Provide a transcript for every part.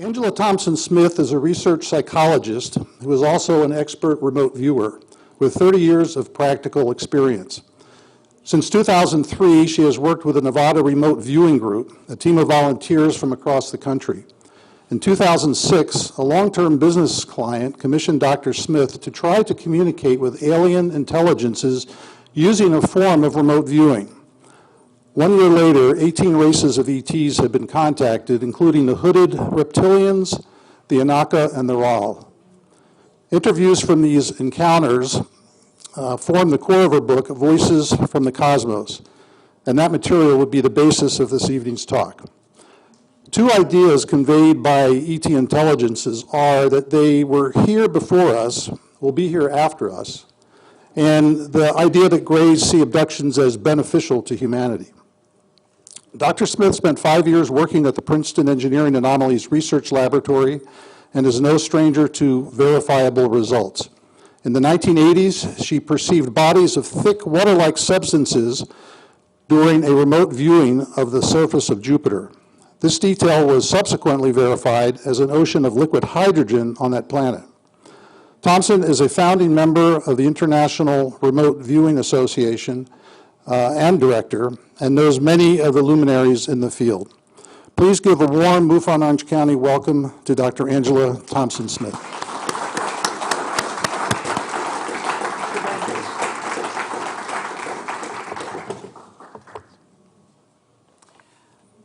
Angela Thompson-Smith is a research psychologist who is also an expert remote viewer with 30 years of practical experience. Since 2003, she has worked with the Nevada Remote Viewing Group, a team of volunteers from across the country. In 2006, a long-term business client commissioned Dr. Smith to try to communicate with alien intelligences using a form of remote viewing. 1 year later, 18 races of ETs have been contacted, including the hooded reptilians, the Anaka, and the Ral. Interviews from these encounters form the core of her book, Voices from the Cosmos, and that material would be the basis of this evening's talk. Two ideas conveyed by ET intelligences are that they were here before us, will be here after us, and the idea that Greys see abductions as beneficial to humanity. Dr. Smith spent 5 years working at the Princeton Engineering Anomalies Research Laboratory and is no stranger to verifiable results. In the 1980s, she perceived bodies of thick water-like substances during a remote viewing of the surface of Jupiter. This detail was subsequently verified as an ocean of liquid hydrogen on that planet. Thompson is a founding member of the International Remote Viewing Association and director, and knows many of the luminaries in the field. Please give a warm MUFON Orange County welcome to Dr. Angela Thompson-Smith.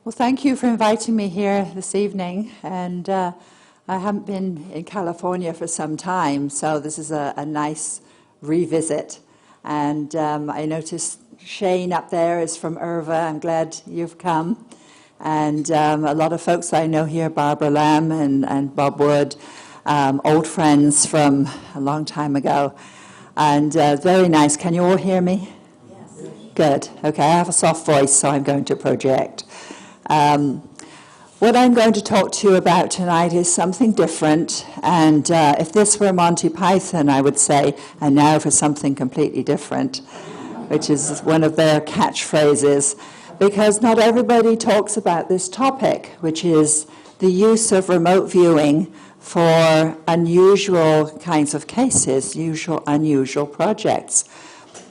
Well, thank you for inviting me here this evening, and I haven't been in California for some time, so this is a nice revisit. And I noticed Shane up there is from IRVA. I'm glad you've come. And a lot of folks I know here, Barbara Lamb and Bob Wood, old friends from a long time ago. And very nice. Can you all hear me? Yes. Good. Okay, I have a soft voice, so I'm going to project. What I'm going to talk to you about tonight is something different, and if this were Monty Python, I would say, and now for something completely different, which is one of their catchphrases, because not everybody talks about this topic, which is the use of remote viewing for unusual kinds of cases, unusual projects.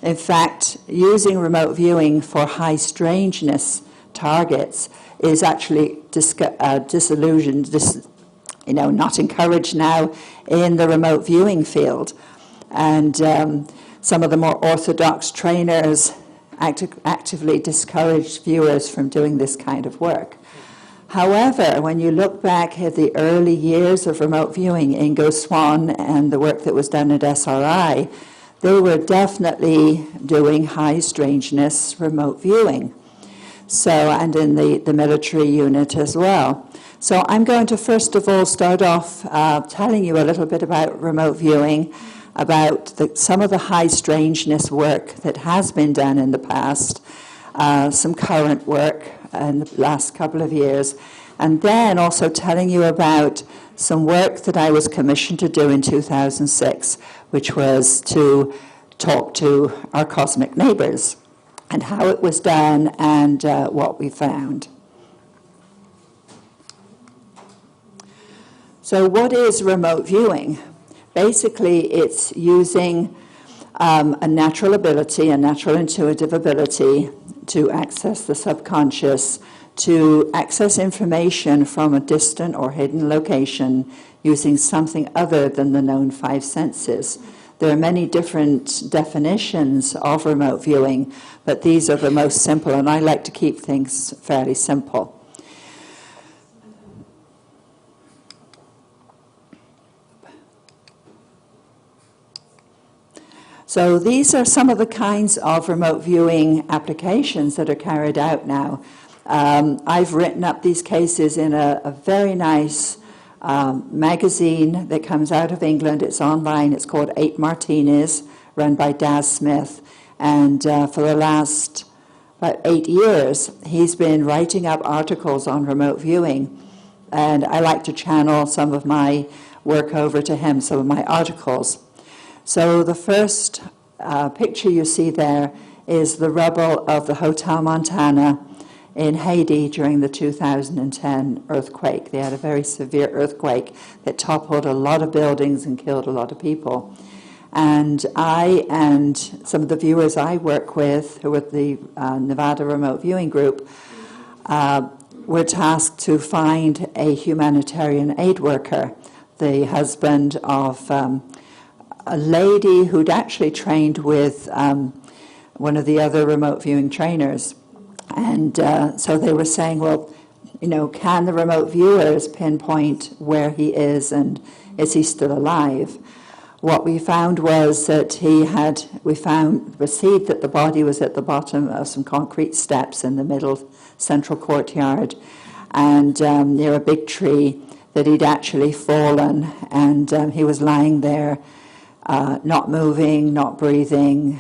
In fact, using remote viewing for high strangeness targets is actually not encouraged now in the remote viewing field. And some of the more orthodox trainers actively discourage viewers from doing this kind of work. However, when you look back at the early years of remote viewing, Ingo Swann and the work that was done at SRI, they were definitely doing high strangeness remote viewing. So, and in the military unit as well. So I'm going to first of all start off telling you a little bit about remote viewing, about some of the high strangeness work that has been done in the past, some current work in the last couple of years, and then also telling you about some work that I was commissioned to do in 2006, which was to talk to our cosmic neighbors, and how it was done and what we found. So what is remote viewing? Basically, it's using a natural ability, a natural intuitive ability to access the subconscious, to access information from a distant or hidden location using something other than the known five senses. There are many different definitions of remote viewing, but these are the most simple, and I like to keep things fairly simple. So these are some of the kinds of remote viewing applications that are carried out now. I've written up these cases in a very nice magazine that comes out of England. It's online. It's called 8 Martinis, run by Daz Smith. And for the last about 8 years, he's been writing up articles on remote viewing. And I like to channel some of my work over to him, some of my articles. So the first picture you see there is the rubble of the Hotel Montana in Haiti during the 2010 earthquake. They had a very severe earthquake that toppled a lot of buildings and killed a lot of people. And I and some of the viewers I work with, who are the Nevada Remote Viewing Group, were tasked to find a humanitarian aid worker, the husband of a lady who'd actually trained with one of the other remote viewing trainers. And so they were saying, well, you know, can the remote viewers pinpoint where he is and is he still alive? What we found was that received that the body was at the bottom of some concrete steps in the middle central courtyard and near a big tree, that he'd actually fallen, and he was lying there, not moving, not breathing,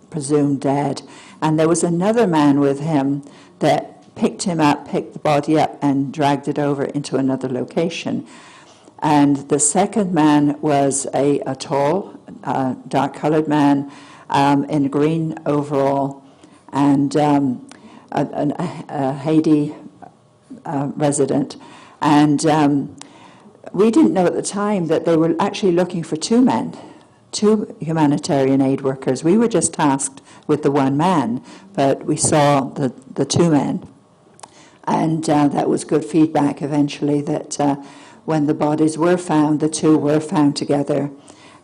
presumed dead. And there was another man with him that picked him up, picked the body up, and dragged it over into another location. And the second man was a tall, dark-colored man in a green overall, and a Haiti resident. And we didn't know at the time that they were actually looking for two men, two humanitarian aid workers. We were just tasked with the one man, but we saw the two men. And that was good feedback eventually, that when the bodies were found, the two were found together,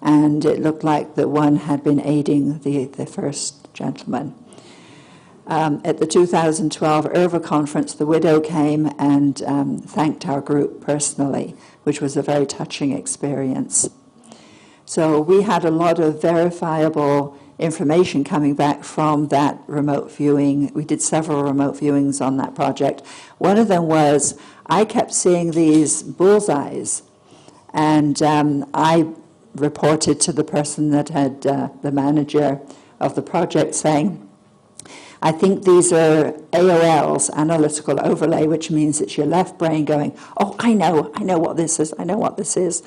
and it looked like that one had been aiding the first gentleman. At the 2012 IRVA conference, the widow came and thanked our group personally, which was a very touching experience. So we had a lot of verifiable information coming back from that remote viewing. We did several remote viewings on that project. One of them was, I kept seeing these bullseyes, and I reported to the person that had, the manager of the project, saying, I think these are AOLs, analytical overlay, which means it's your left brain going, oh, I know what this is, I know what this is.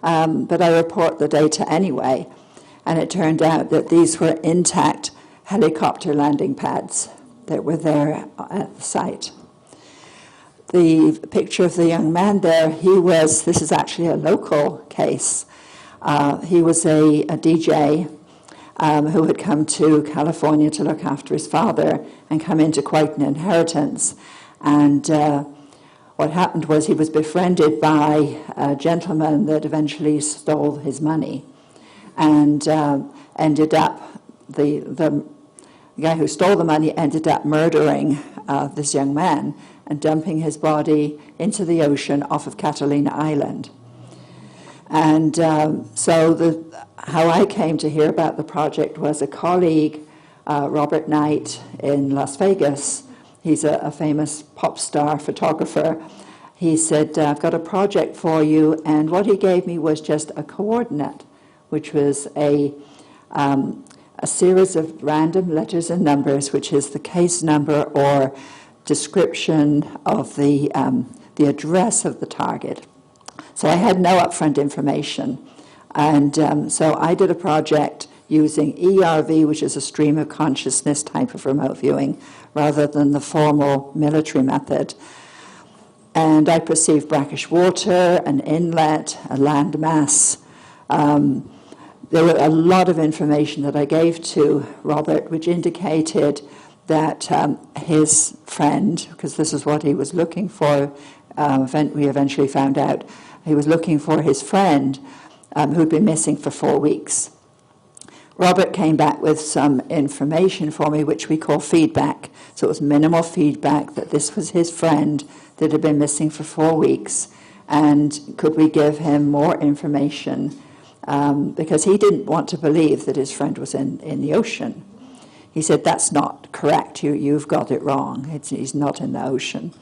But I report the data anyway. And it turned out that these were intact helicopter landing pads that were there at the site. The picture of the young man there, this is actually a local case. He was a DJ who had come to California to look after his father and come into quite an inheritance. And what happened was he was befriended by a gentleman that eventually stole his money, and ended up, the guy who stole the money ended up murdering this young man and dumping his body into the ocean off of Catalina Island. And so how I came to hear about the project was a colleague, Robert Knight in Las Vegas. He's a famous pop star photographer. He said, I've got a project for you, and what he gave me was just a coordinate, which was a series of random letters and numbers, which is the case number or description of the address of the target. So I had no upfront information. And so I did a project using ERV, which is a stream of consciousness type of remote viewing, rather than the formal military method. And I perceived brackish water, an inlet, a landmass. There were a lot of information that I gave to Robert, which indicated that his friend, because this is what he was looking for, we eventually found out, he was looking for his friend who'd been missing for 4 weeks. Robert came back with some information for me, which we call feedback. So it was minimal feedback that this was his friend that had been missing for 4 weeks, and could we give him more information, because he didn't want to believe that his friend was in the ocean. He said, that's not correct, you've got it wrong, he's not in the ocean.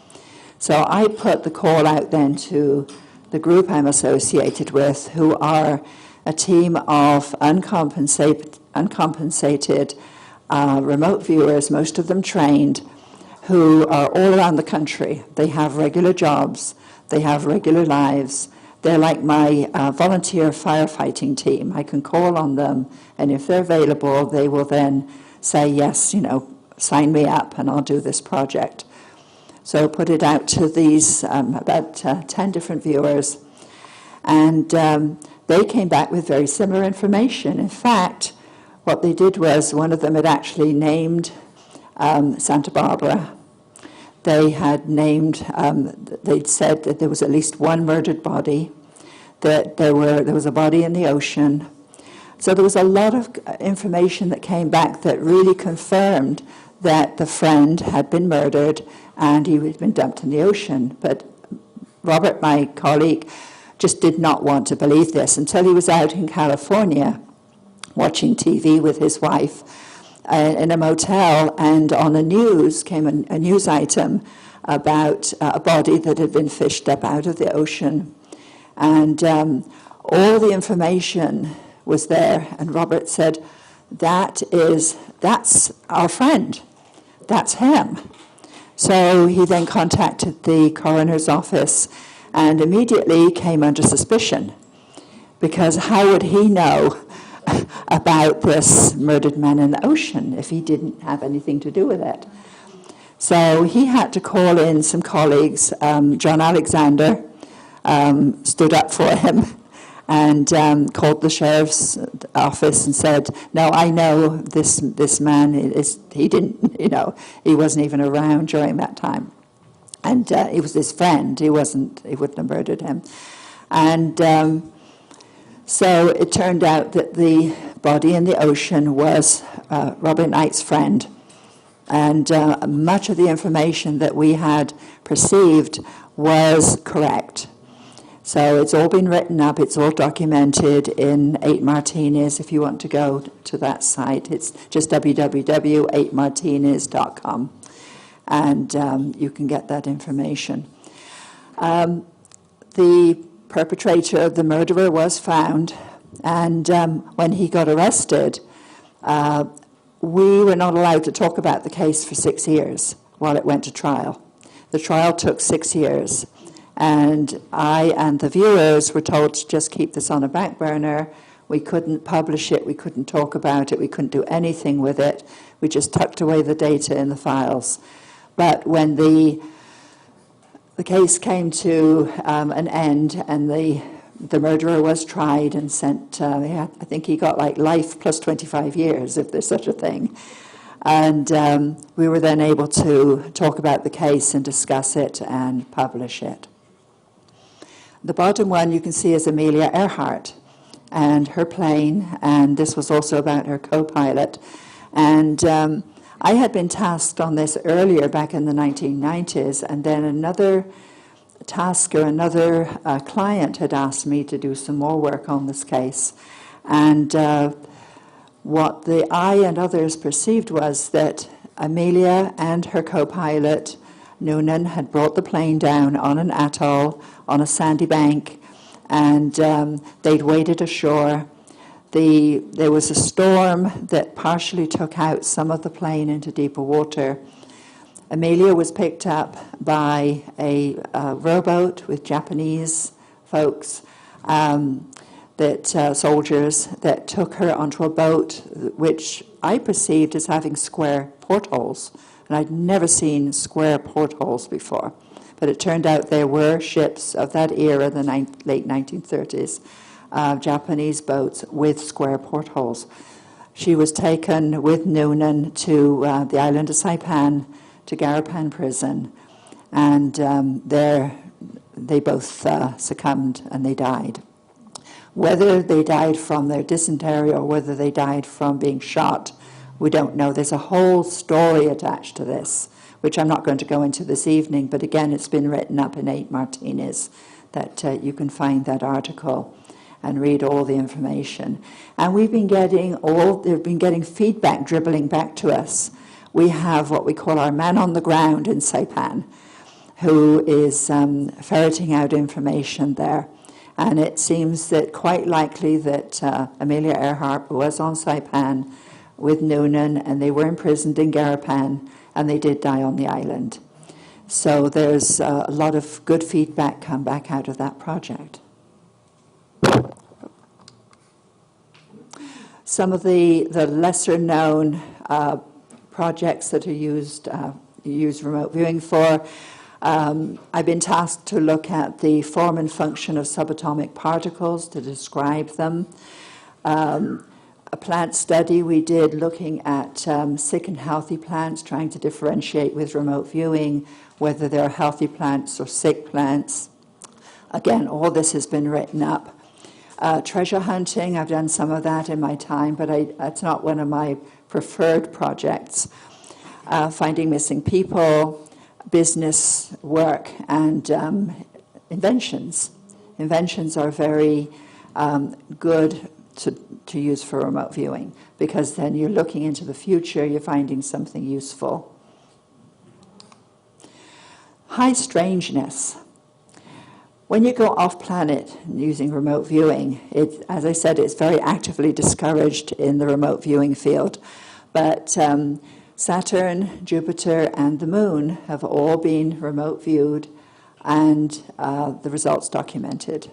So I put the call out then to the group I'm associated with, who are a team of uncompensated remote viewers, most of them trained, who are all around the country. They have regular jobs, they have regular lives. They're like my volunteer firefighting team. I can call on them, and if they're available, they will then say, yes, sign me up and I'll do this project. So put it out to these about 10 different viewers, and they came back with very similar information. In fact, what they did was one of them had actually named Santa Barbara. They had named, they'd said that there was at least one murdered body, that there was a body in the ocean. So there was a lot of information that came back that really confirmed that the friend had been murdered and he had been dumped in the ocean. But Robert, my colleague, just did not want to believe this until he was out in California watching TV with his wife in a motel, and on the news came a news item about a body that had been fished up out of the ocean. And all the information was there, and Robert said, that's our friend, that's him. So he then contacted the coroner's office and immediately came under suspicion, because how would he know about this murdered man in the ocean if he didn't have anything to do with it? So he had to call in some colleagues. John Alexander stood up for him and called the sheriff's office and said, "No, I know this man he didn't, he wasn't even around during that time, and he was his friend. He wouldn't have murdered him." And so it turned out that the body in the ocean was Robert Knight's friend, and much of the information that we had perceived was correct. So it's all been written up, it's all documented in 8 Martinez. If you want to go to that site, it's just www.8martinez.com, and you can get that information. The perpetrator of the murderer was found, and when he got arrested, we were not allowed to talk about the case for 6 years while it went to trial. The trial took 6 years. And I and the viewers were told to just keep this on a back burner. We couldn't publish it, we couldn't talk about it, we couldn't do anything with it. We just tucked away the data in the files. But when the case came to an end and the murderer was tried and sent, I think he got like life plus 25 years, if there's such a thing. And we were then able to talk about the case and discuss it and publish it. The bottom one you can see is Amelia Earhart and her plane, and this was also about her co-pilot. And I had been tasked on this earlier back in the 1990s, and then another tasker, another client had asked me to do some more work on this case. And what I and others perceived was that Amelia and her co-pilot Noonan had brought the plane down on an atoll on a sandy bank, and they'd waded ashore. There was a storm that partially took out some of the plane into deeper water. Amelia was picked up by a rowboat with Japanese folks, soldiers that took her onto a boat which I perceived as having square portholes. And I'd never seen square portholes before. But it turned out there were ships of that era, the late 1930s, Japanese boats with square portholes. She was taken with Noonan to the island of Saipan, to Garapan prison, and there they both succumbed and they died. Whether they died from their dysentery or whether they died from being shot, we don't know. There's a whole story attached to this, which I'm not going to go into this evening, but again, it's been written up in 8 Martinez, that you can find that article and read all the information. And they've been getting feedback dribbling back to us. We have what we call our man on the ground in Saipan, who is ferreting out information there. And it seems that quite likely that Amelia Earhart was on Saipan with Noonan, and they were imprisoned in Garapan, and they did die on the island. So there's a lot of good feedback come back out of that project. Some of the lesser-known projects that are used remote viewing for. I've been tasked to look at the form and function of subatomic particles, to describe them. A plant study we did looking at sick and healthy plants, trying to differentiate with remote viewing whether they're healthy plants or sick plants. Again, all this has been written up. Treasure hunting, I've done some of that in my time, but it's not one of my preferred projects. Finding missing people, business work, and inventions. Inventions are very good to use for remote viewing, because then you're looking into the future, you're finding something useful. High strangeness. When you go off-planet using remote viewing, as I said, it's very actively discouraged in the remote viewing field. But Saturn, Jupiter, and the Moon have all been remote viewed, and the results documented.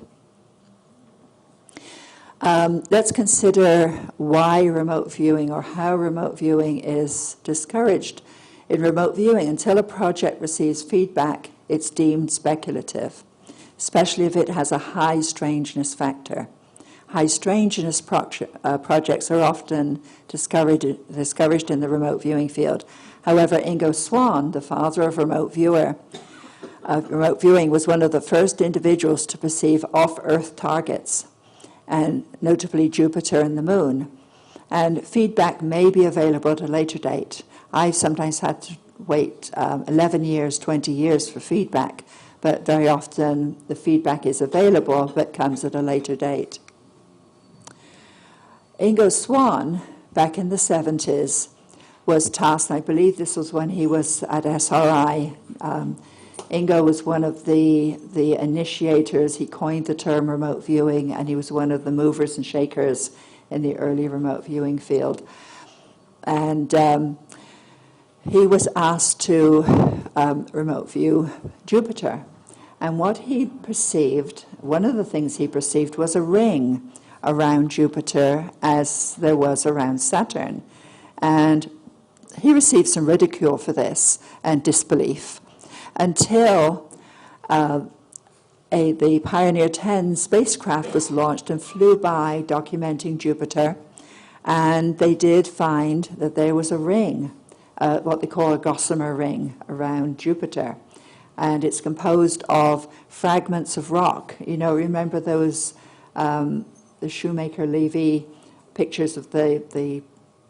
Let's consider why remote viewing, or how remote viewing is discouraged. In remote viewing, until a project receives feedback, it's deemed speculative, especially if it has a high strangeness factor. High strangeness projects are often discouraged in the remote viewing field. However, Ingo Swann, the father of remote viewing, was one of the first individuals to perceive off-Earth targets, and notably Jupiter and the Moon. And feedback may be available at a later date. I've sometimes had to wait 11 years, 20 years for feedback, but very often the feedback is available but comes at a later date. Ingo Swann, back in the 70s, was tasked, I believe this was when he was at SRI. Ingo was one of the initiators. He coined the term remote viewing, and he was one of the movers and shakers in the early remote viewing field. And he was asked to remote view Jupiter. And what he perceived, one of the things he perceived, was a ring around Jupiter as there was around Saturn. And he received some ridicule for this and disbelief until the Pioneer 10 spacecraft was launched and flew by documenting Jupiter. And they did find that there was a ring, what they call a gossamer ring, around Jupiter. And it's composed of fragments of rock. You know, remember those the Shoemaker-Levy pictures of the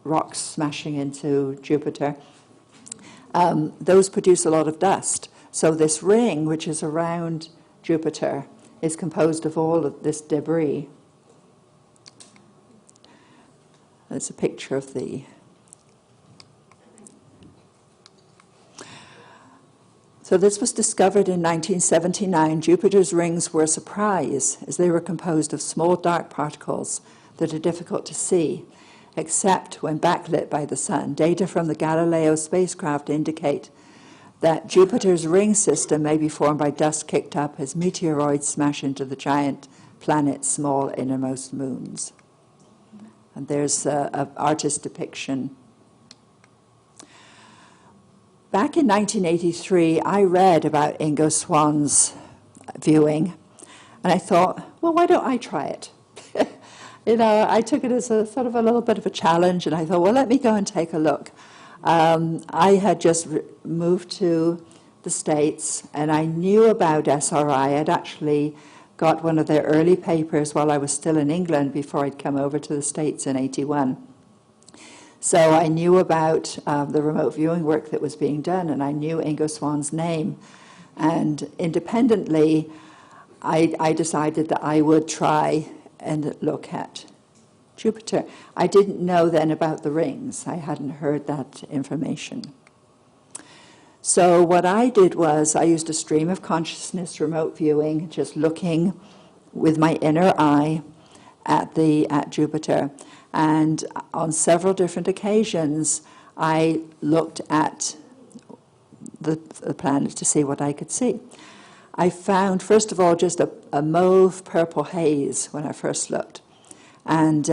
rocks smashing into Jupiter? Those produce a lot of dust. So this ring, which is around Jupiter, is composed of all of this debris. There's a picture of the... So this was discovered in 1979. Jupiter's rings were a surprise, as they were composed of small dark particles that are difficult to see, except when backlit by the sun. Data from the Galileo spacecraft indicate that Jupiter's ring system may be formed by dust kicked up as meteoroids smash into the giant planet's small innermost moons. And there's an artist depiction. Back in 1983, I read about Ingo Swann's viewing, and I thought, well, why don't I try it? You know, I took it as a sort of a little bit of a challenge, and I thought, well, let me go and take a look. I had just moved to the States, and I knew about SRI. I'd actually got one of their early papers while I was still in England before I'd come over to the States in '81. So I knew about the remote viewing work that was being done, and I knew Ingo Swann's name. And independently, I decided that I would try and look at Jupiter. I didn't know then about the rings. I hadn't heard that information. So what I did was I used a stream of consciousness remote viewing, just looking with my inner eye at Jupiter. And on several different occasions, I looked at the planet to see what I could see. I found, first of all, just a mauve-purple haze when I first looked. And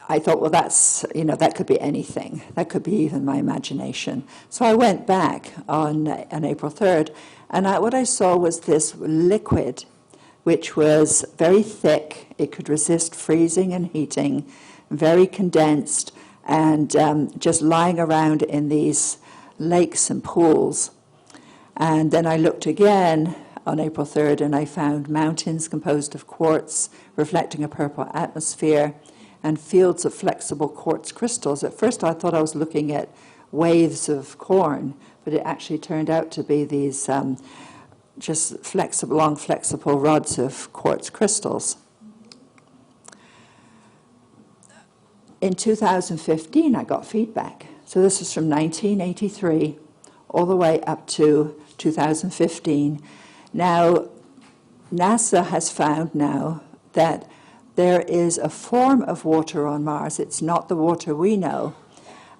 I thought, well, that's, that could be anything. That could be even my imagination. So I went back on April 3rd, and what I saw was this liquid, which was very thick. It could resist freezing and heating, very condensed, and just lying around in these lakes and pools. And then I looked again on April 3rd, and I found mountains composed of quartz reflecting a purple atmosphere, and fields of flexible quartz crystals. At first I thought I was looking at waves of corn, but it actually turned out to be these just long flexible rods of quartz crystals. In 2015 I got feedback. So this is from 1983 all the way up to 2015. Now, NASA has found now that there is a form of water on Mars. It's not the water we know.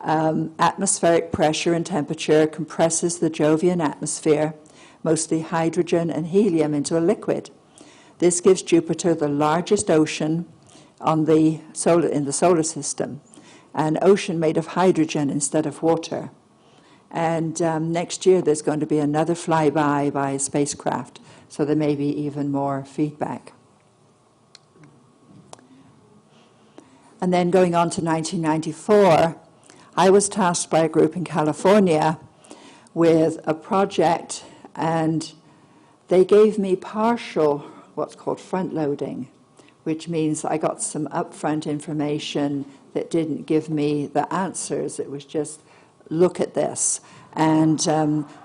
Atmospheric pressure and temperature compresses the Jovian atmosphere, mostly hydrogen and helium, into a liquid. This gives Jupiter the largest ocean in the solar system, an ocean made of hydrogen instead of water. And next year there's going to be another flyby by a spacecraft, so there may be even more feedback. And then going on to 1994, I was tasked by a group in California with a project, and they gave me partial, what's called front-loading, which means I got some upfront information that didn't give me the answers. It was just, look at this. And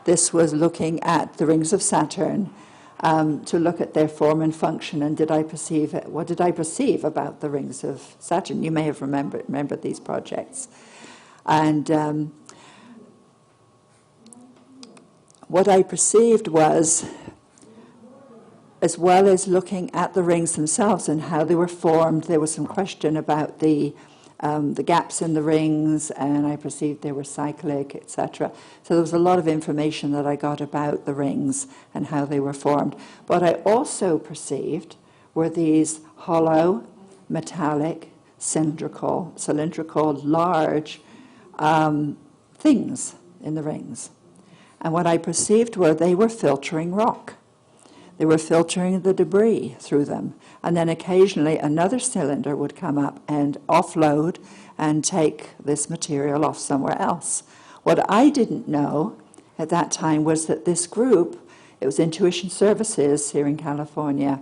this was looking at the rings of Saturn, to look at their form and function, and what did I perceive about the rings of Saturn? You may have remembered these projects. And what I perceived was, as well as looking at the rings themselves and how they were formed, there was some question about the gaps in the rings, and I perceived they were cyclic, etc. So there was a lot of information that I got about the rings and how they were formed. What I also perceived were these hollow, metallic, cylindrical, large things in the rings. And what I perceived were they were filtering rock. They were filtering the debris through them. And then occasionally another cylinder would come up and offload and take this material off somewhere else. What I didn't know at that time was that this group, it was Intuition Services here in California,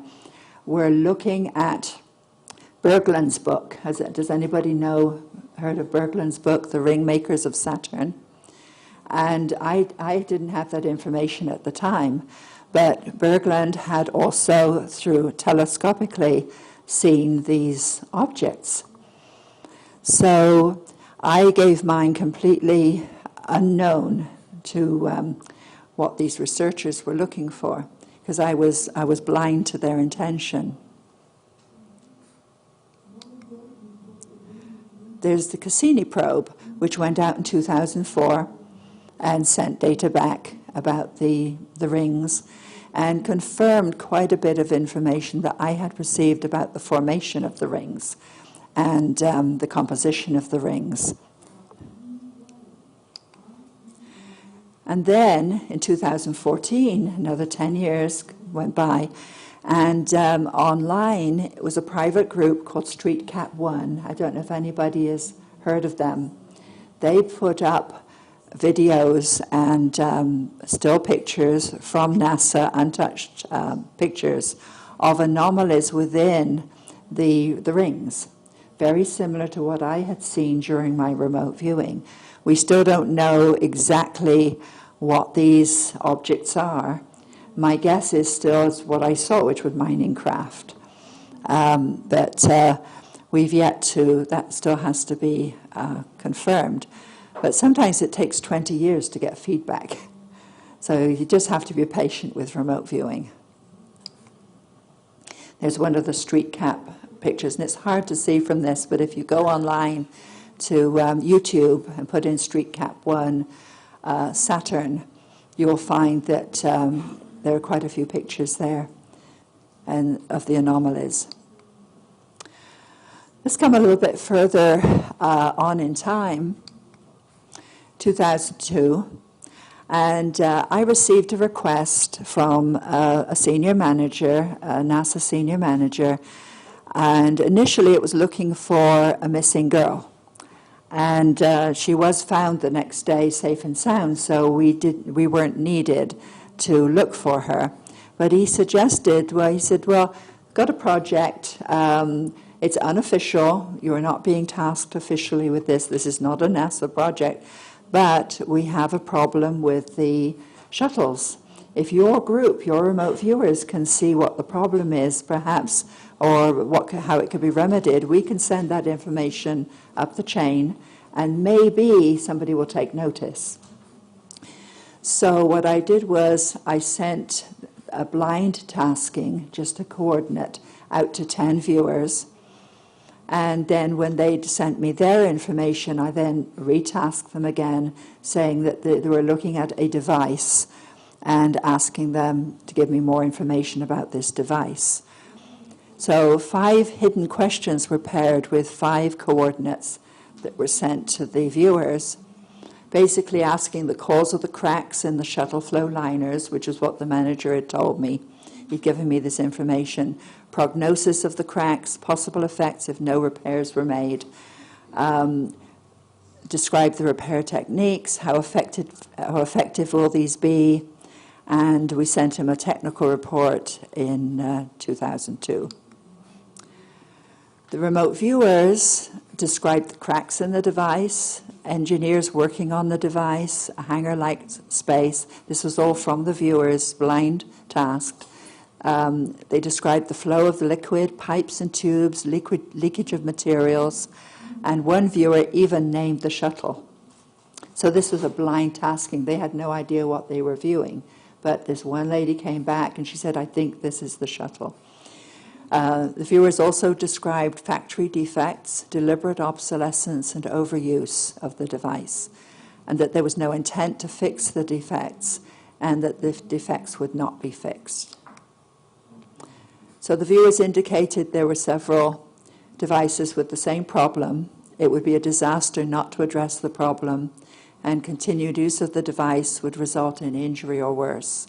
were looking at Berglund's book. Does anybody heard of Berglund's book, The Ringmakers of Saturn? And I didn't have that information at the time. But Berglund had also, through telescopically, seen these objects. So I gave mine completely unknown to what these researchers were looking for, because I was blind to their intention. There's the Cassini probe, which went out in 2004 and sent data back about the rings, and confirmed quite a bit of information that I had perceived about the formation of the rings and the composition of the rings. And then in 2014, another 10 years went by, and online, it was a private group called Street Cat One. I don't know if anybody has heard of them. They put up videos and still pictures from NASA, untouched pictures of anomalies within the rings, very similar to what I had seen during my remote viewing. We still don't know exactly what these objects are. My guess is still what I saw, which was mining craft. But we've yet to, that still has to be confirmed. But sometimes it takes 20 years to get feedback. So you just have to be patient with remote viewing. There's one of the street cap pictures, and it's hard to see from this, but if you go online to YouTube and put in Street Cap 1 Saturn, you'll find that there are quite a few pictures there and of the anomalies. Let's come a little bit further on in time, 2002, and I received a request from a senior manager, a NASA senior manager, and initially it was looking for a missing girl. And she was found the next day safe and sound, so we weren't needed to look for her. But he suggested, he said, got a project. It's unofficial. You are not being tasked officially with this. This is not a NASA project. But we have a problem with the shuttles. If your group, your remote viewers, can see what the problem is, perhaps, or how it could be remedied, we can send that information up the chain, and maybe somebody will take notice. So what I did was I sent a blind tasking, just a coordinate, out to 10 viewers. And then when they sent me their information, I then retasked them again, saying that they were looking at a device and asking them to give me more information about this device. So 5 hidden questions were paired with 5 coordinates that were sent to the viewers, basically asking the cause of the cracks in the shuttle flow liners, which is what the manager had told me. He'd given me this information. Prognosis of the cracks, possible effects if no repairs were made. Describe the repair techniques, how effective will these be, and we sent him a technical report in 2002. The remote viewers described the cracks in the device, engineers working on the device, a hangar-like space. This was all from the viewers, blind tasked. They described the flow of the liquid, pipes and tubes, leakage of materials, and one viewer even named the shuttle. So this was a blind tasking. They had no idea what they were viewing. But this one lady came back and she said, I think this is the shuttle. The viewers also described factory defects, deliberate obsolescence, and overuse of the device, and that there was no intent to fix the defects, and that the defects would not be fixed. So the viewers indicated there were several devices with the same problem. It would be a disaster not to address the problem, and continued use of the device would result in injury or worse.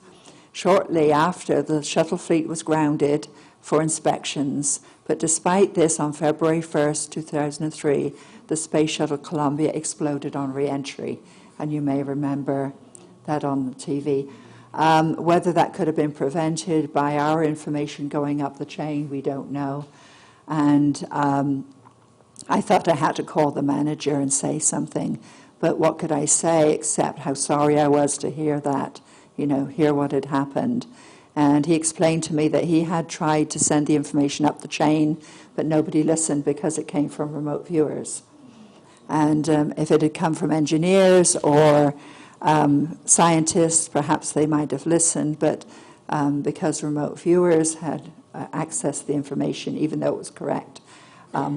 Shortly after, the shuttle fleet was grounded for inspections, but despite this, on February 1st, 2003, the Space Shuttle Columbia exploded on re-entry, and you may remember that on the TV. Whether that could have been prevented by our information going up the chain, we don't know. And I thought I had to call the manager and say something, but what could I say except how sorry I was to hear that, hear what had happened. And he explained to me that he had tried to send the information up the chain, but nobody listened because it came from remote viewers. And if it had come from engineers or scientists, perhaps they might have listened, but because remote viewers had accessed the information, even though it was correct,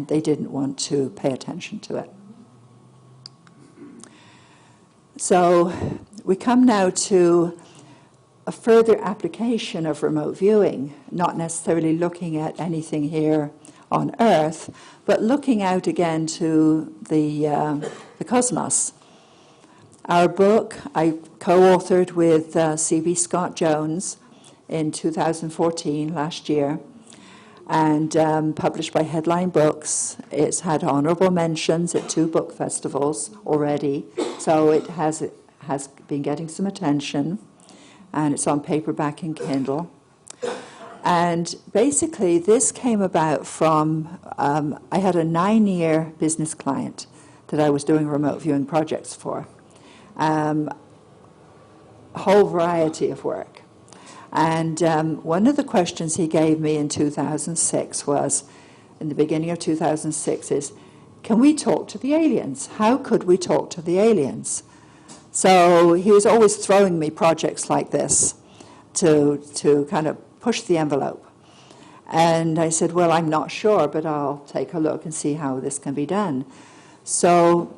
they didn't want to pay attention to it. So we come now to a further application of remote viewing, not necessarily looking at anything here on Earth, but looking out again to the cosmos. Our book I co-authored with C.B. Scott Jones in 2014, last year, and published by Headline Books. It's had honorable mentions at 2 book festivals already, so it has been getting some attention, and it's on paperback and Kindle. And basically, this came about from, I had a 9-year business client that I was doing remote viewing projects for. A whole variety of work. And one of the questions he gave me in 2006 was, in the beginning of 2006, is, can we talk to the aliens? How could we talk to the aliens? So he was always throwing me projects like this to kind of push the envelope. And I said, well, I'm not sure, but I'll take a look and see how this can be done. So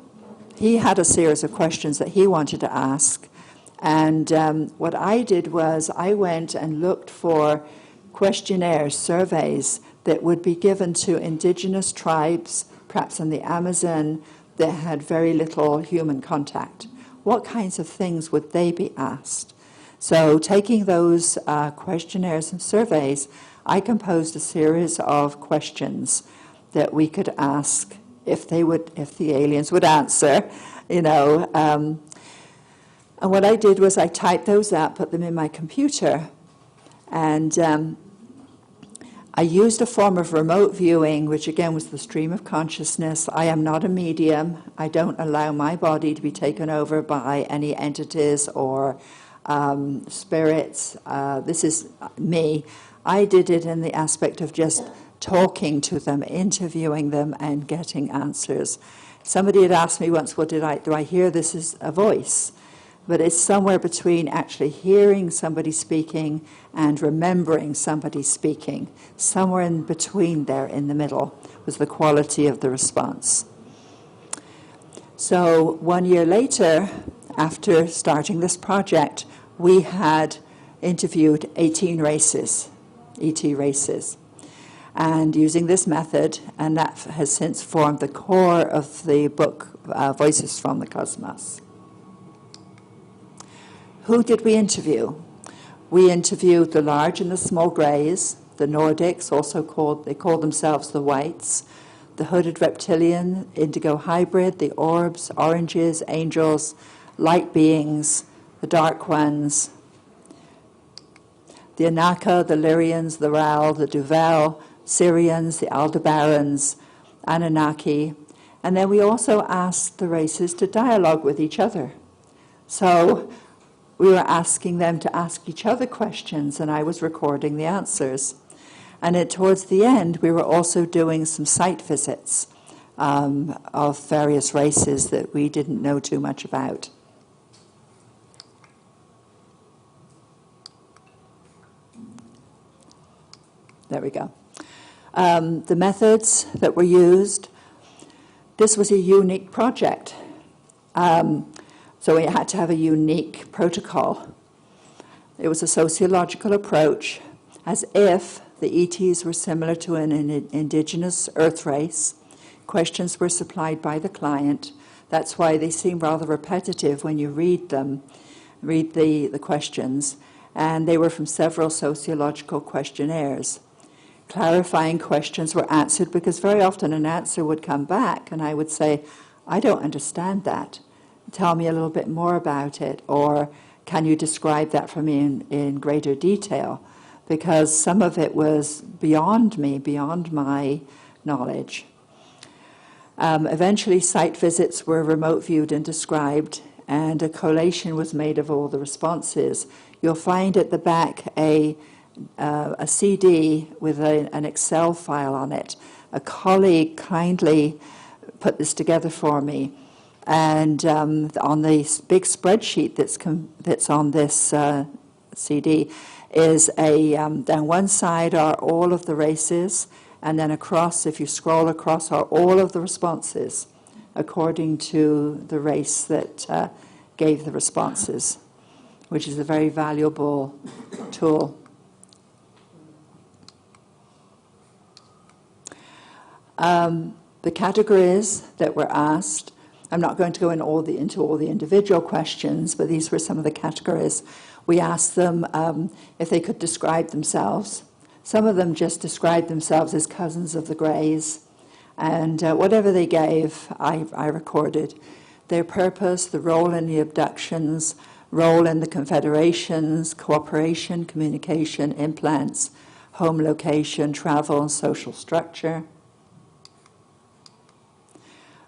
he had a series of questions that he wanted to ask. And what I did was I went and looked for questionnaires, surveys that would be given to indigenous tribes, perhaps in the Amazon, that had very little human contact? What kinds of things would they be asked? So taking those questionnaires and surveys, I composed a series of questions that we could ask if the aliens would answer, you know. And what I did was I typed those up, put them in my computer, and I used a form of remote viewing, which again was the stream of consciousness. I am not a medium. I don't allow my body to be taken over by any entities or spirits. This is me. I did it in the aspect of just talking to them, interviewing them, and getting answers. Somebody had asked me once, do I hear this as a voice? But it's somewhere between actually hearing somebody speaking and remembering somebody speaking. Somewhere in between there, in the middle, was the quality of the response. So 1 year later, after starting this project, we had interviewed 18 races, ET races, and using this method, and that has since formed the core of the book, Voices from the Cosmos. Who did we interview? We interviewed the large and the small greys, the Nordics, they called themselves the whites, the hooded reptilian, indigo hybrid, the orbs, oranges, angels, light beings, the dark ones, the Anaka, the Lyrians, the Ral, the Duvel, Syrians, the Aldebarans, Anunnaki, and then we also asked the races to dialogue with each other. So we were asking them to ask each other questions, and I was recording the answers. And towards the end, we were also doing some site visits of various races that we didn't know too much about. There we go. The methods that were used, this was a unique project. So we had to have a unique protocol. It was a sociological approach, as if the ETs were similar to an indigenous Earth race. Questions were supplied by the client. That's why they seem rather repetitive when you read them, read the questions. And they were from several sociological questionnaires. Clarifying questions were answered because very often an answer would come back and I would say, I don't understand that. Tell me a little bit more about it, or can you describe that for me in greater detail? Because some of it was beyond me, beyond my knowledge. Eventually, site visits were remote viewed and described, and a collation was made of all the responses. You'll find at the back a CD with an Excel file on it. A colleague kindly put this together for me. And on the big spreadsheet that's on this CD is down one side are all of the races, and then across, if you scroll across, are all of the responses according to the race that gave the responses, which is a very valuable tool. The categories that were asked, I'm not going to go into all the individual questions, but these were some of the categories. We asked them if they could describe themselves. Some of them just described themselves as cousins of the Greys, and whatever they gave, I recorded. Their purpose, the role in the abductions, role in the confederations, cooperation, communication, implants, home location, travel, and social structure.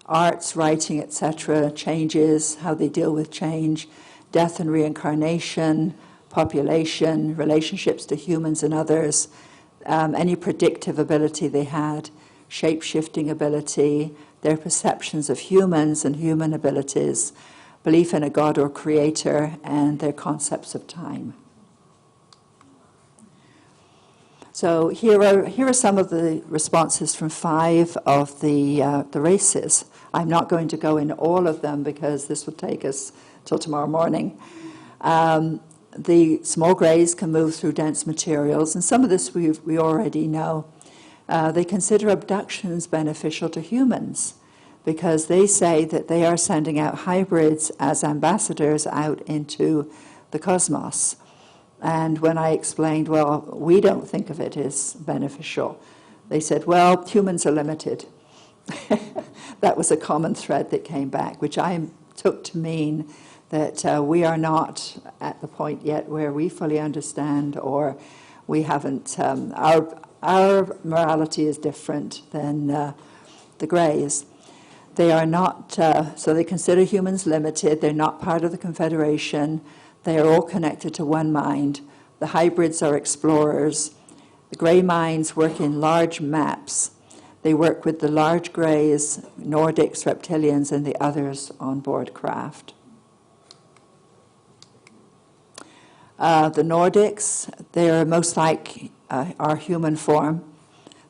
Arts, writing, etc., changes, how they deal with change, death and reincarnation, population, relationships to humans and others, any predictive ability they had, shape-shifting ability, their perceptions of humans and human abilities, belief in a God or creator, and their concepts of time. So here are some of the responses from 5 of the races. I'm not going to go into all of them because this will take us till tomorrow morning. The small greys can move through dense materials, and some of this we already know. They consider abductions beneficial to humans because they say that they are sending out hybrids as ambassadors out into the cosmos. And when I explained, well, we don't think of it as beneficial, they said, well, humans are limited. That was a common thread that came back, which I took to mean that we are not at the point yet where we fully understand, or we haven't, our morality is different than the Greys. They are not, so they consider humans limited. They're not part of the Confederation. They are all connected to one mind. The hybrids are explorers. The Grey minds work in large maps. They work with the large Greys, Nordics, reptilians, and the others on board craft. The Nordics, they're most like our human form.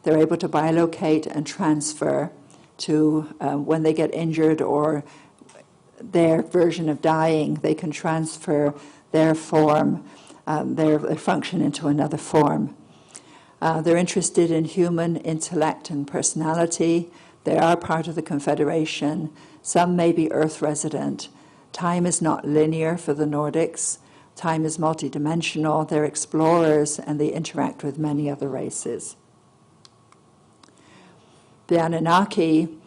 They're able to bilocate and transfer to when they get injured or their version of dying, they can transfer their form, their function into another form. They're interested in human intellect and personality. They are part of the Confederation. Some may be Earth resident. Time is not linear for the Nordics. Time is multidimensional. They're explorers, and they interact with many other races. The Anunnaki,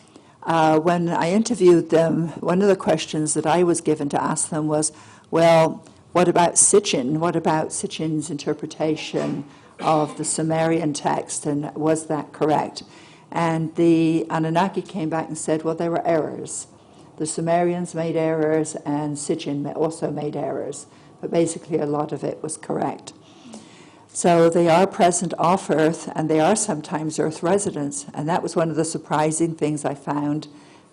when I interviewed them, one of the questions that I was given to ask them was, well, what about Sitchin? What about Sitchin's interpretation of the Sumerian text, and was that correct? And the Anunnaki came back and said, well, there were errors. The Sumerians made errors, and Sitchin also made errors, but basically a lot of it was correct. So they are present off Earth, and they are sometimes Earth residents. And that was one of the surprising things I found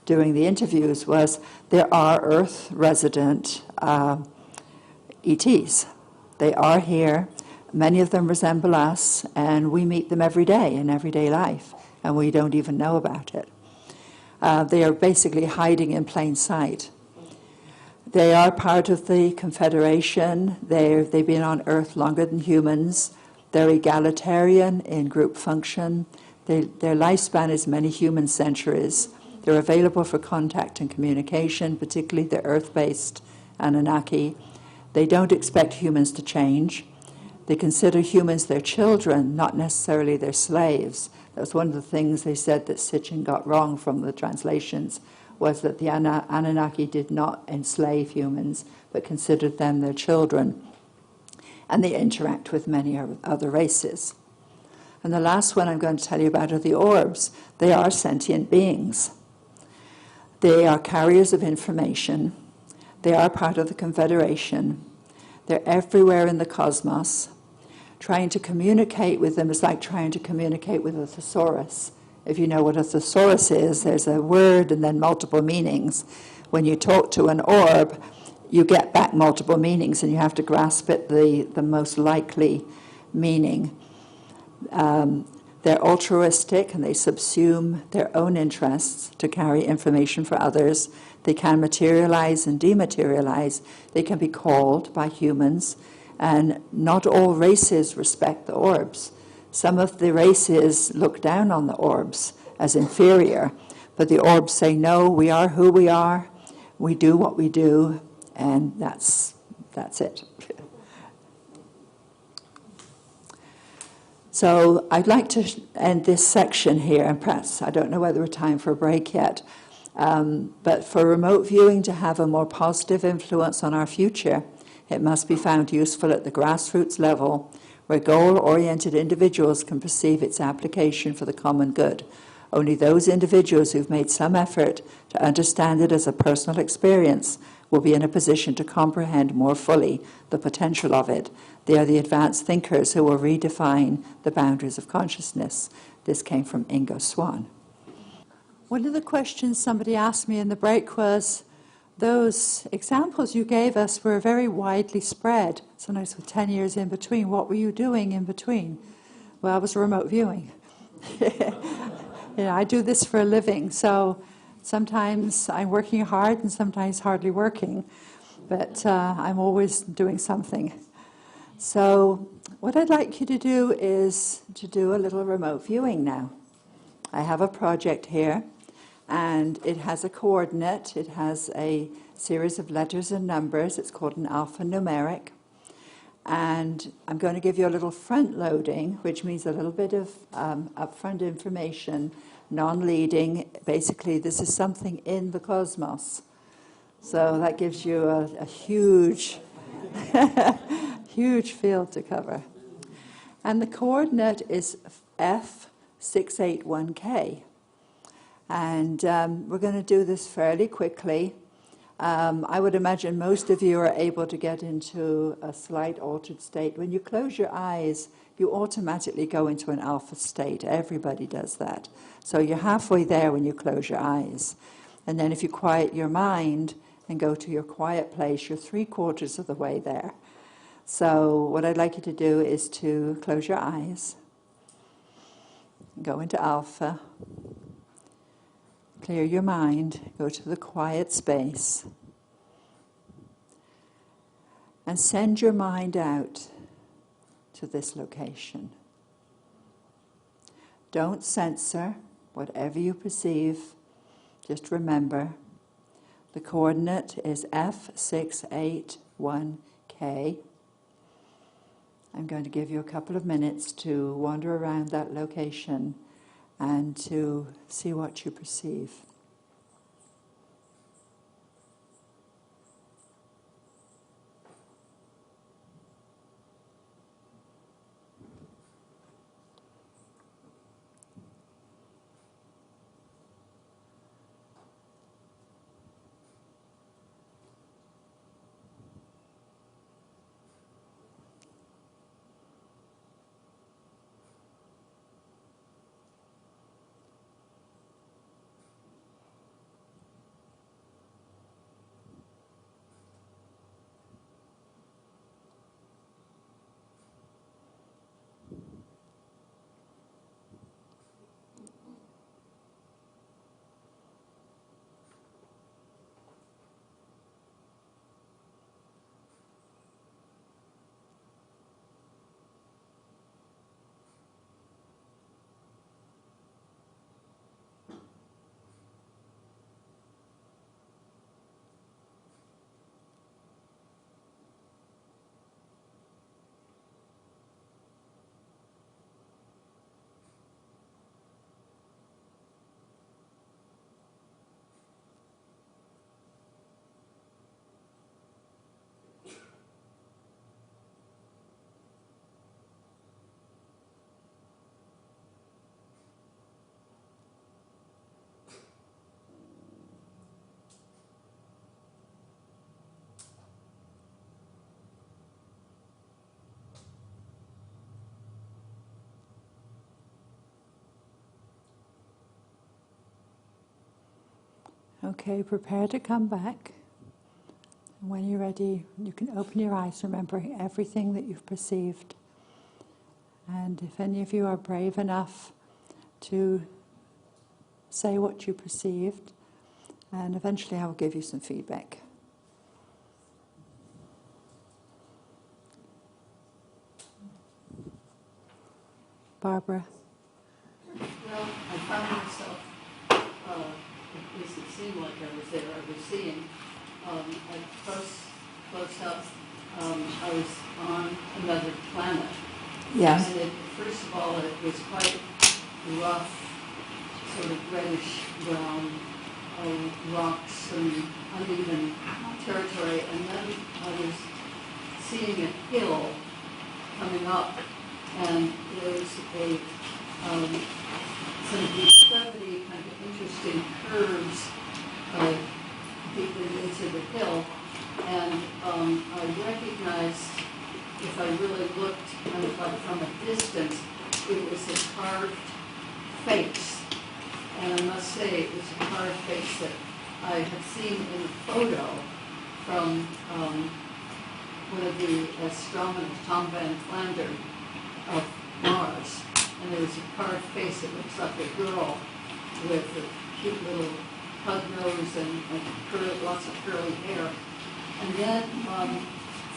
during the interviews was there are Earth resident ETs. They are here. Many of them resemble us, and we meet them every day in everyday life, and we don't even know about it. They are basically hiding in plain sight. They are part of the Confederation. They've been on Earth longer than humans. They're egalitarian in group function. Their lifespan is many human centuries. They're available for contact and communication, particularly the Earth-based Anunnaki. They don't expect humans to change. They consider humans their children, not necessarily their slaves. That was one of the things they said that Sitchin got wrong from the translations, was that the Anunnaki did not enslave humans, but considered them their children. And they interact with many other races. And the last one I'm going to tell you about are the orbs. They are sentient beings. They are carriers of information. They are part of the Confederation. They're everywhere in the cosmos. Trying to communicate with them is like trying to communicate with a thesaurus. If you know what a thesaurus is, there's a word and then multiple meanings. When you talk to an orb, you get back multiple meanings, and you have to grasp it the most likely meaning. They're altruistic, and they subsume their own interests to carry information for others. They can materialize and dematerialize. They can be called by humans, and not all races respect the orbs. Some of the races look down on the orbs as inferior, but the orbs say, no, we are who we are, we do what we do, and that's it. So I'd like to end this section here, and perhaps, I don't know whether we're time for a break yet, but for remote viewing to have a more positive influence on our future, it must be found useful at the grassroots level, where goal-oriented individuals can perceive its application for the common good. Only those individuals who've made some effort to understand it as a personal experience will be in a position to comprehend more fully the potential of it. They are the advanced thinkers who will redefine the boundaries of consciousness. This came from Ingo Swann. One of the questions somebody asked me in the break was, those examples you gave us were very widely spread, sometimes with 10 years in between. What were you doing in between? Well, I was remote viewing. I do this for a living, so sometimes I'm working hard and sometimes hardly working, but I'm always doing something. So what I'd like you to do is to do a little remote viewing now. I have a project here, and it has a coordinate. It has a series of letters and numbers. It's called an alphanumeric. And I'm going to give you a little front loading, which means a little bit of upfront information, non-leading. Basically, this is something in the cosmos. So that gives you a huge, huge field to cover. And the coordinate is F681K. And we're going to do this fairly quickly. I would imagine most of you are able to get into a slight altered state. When you close your eyes, you automatically go into an alpha state. Everybody does that. So you're halfway there when you close your eyes. And then if you quiet your mind and go to your quiet place, you're 3/4 of the way there. So what I'd like you to do is to close your eyes, go into alpha, clear your mind, go to the quiet space, and send your mind out to this location. Don't censor whatever you perceive. Just remember, the coordinate is F681K. I'm going to give you a couple of minutes to wander around that location and to see what you perceive. Okay, prepare to come back. And when you're ready, you can open your eyes, remembering everything that you've perceived. And if any of you are brave enough to say what you perceived, and eventually I will give you some feedback. Barbara. Well, I found myself, at least it seemed like I was there, I was seeing, at close up, I was on another planet. Yeah. And first of all, it was quite rough, sort of reddish brown rocks and uneven territory. And then I was seeing a hill coming up, and there was a some declivity, kind of interesting curves deeply into the hill. And I recognized, if I really looked kind of like from a distance, it was a carved face. And I must say, it was a carved face that I had seen in a photo from one of the astronomers, Tom Van Flandern, of Mars. And there was a carved face that looks like a girl with a cute little pug nose and lots of curly hair. And then it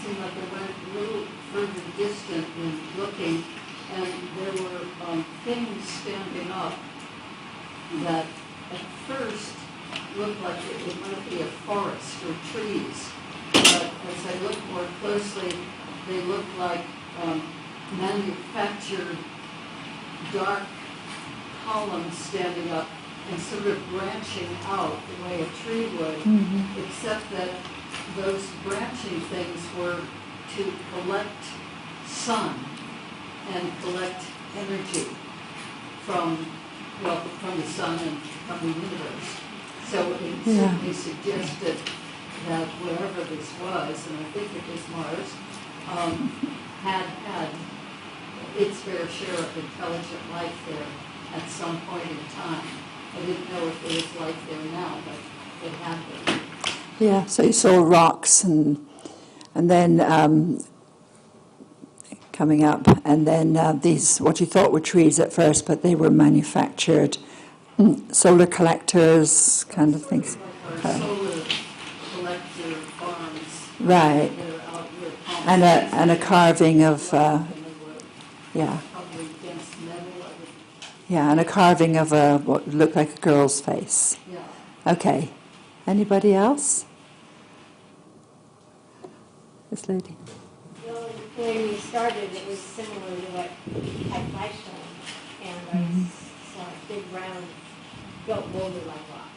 seemed like I went a little further distant in looking, and there were things standing up that at first looked like it might be a forest or trees, but as I looked more closely, they looked like manufactured dark columns standing up and sort of branching out the way a tree would, except that those branching things were to collect sun and collect energy from the sun and from the universe. So it certainly suggested that wherever this was, and I think it was Mars, had its fair share of intelligent life there at some point in time. I didn't know if there was life there now, but it had been. Yeah, so you saw rocks and then coming up, and then these, what you thought were trees at first, but they were manufactured solar collectors, kind of things. Like our solar collector farms. Right. That are out here. And a carving of, Probably dense metal. and a carving of what looked like a girl's face. Yeah. Okay. Anybody else? This lady. Well, when we started, it was similar to what I flashed on, and I saw a big round, built boulder-like rocks.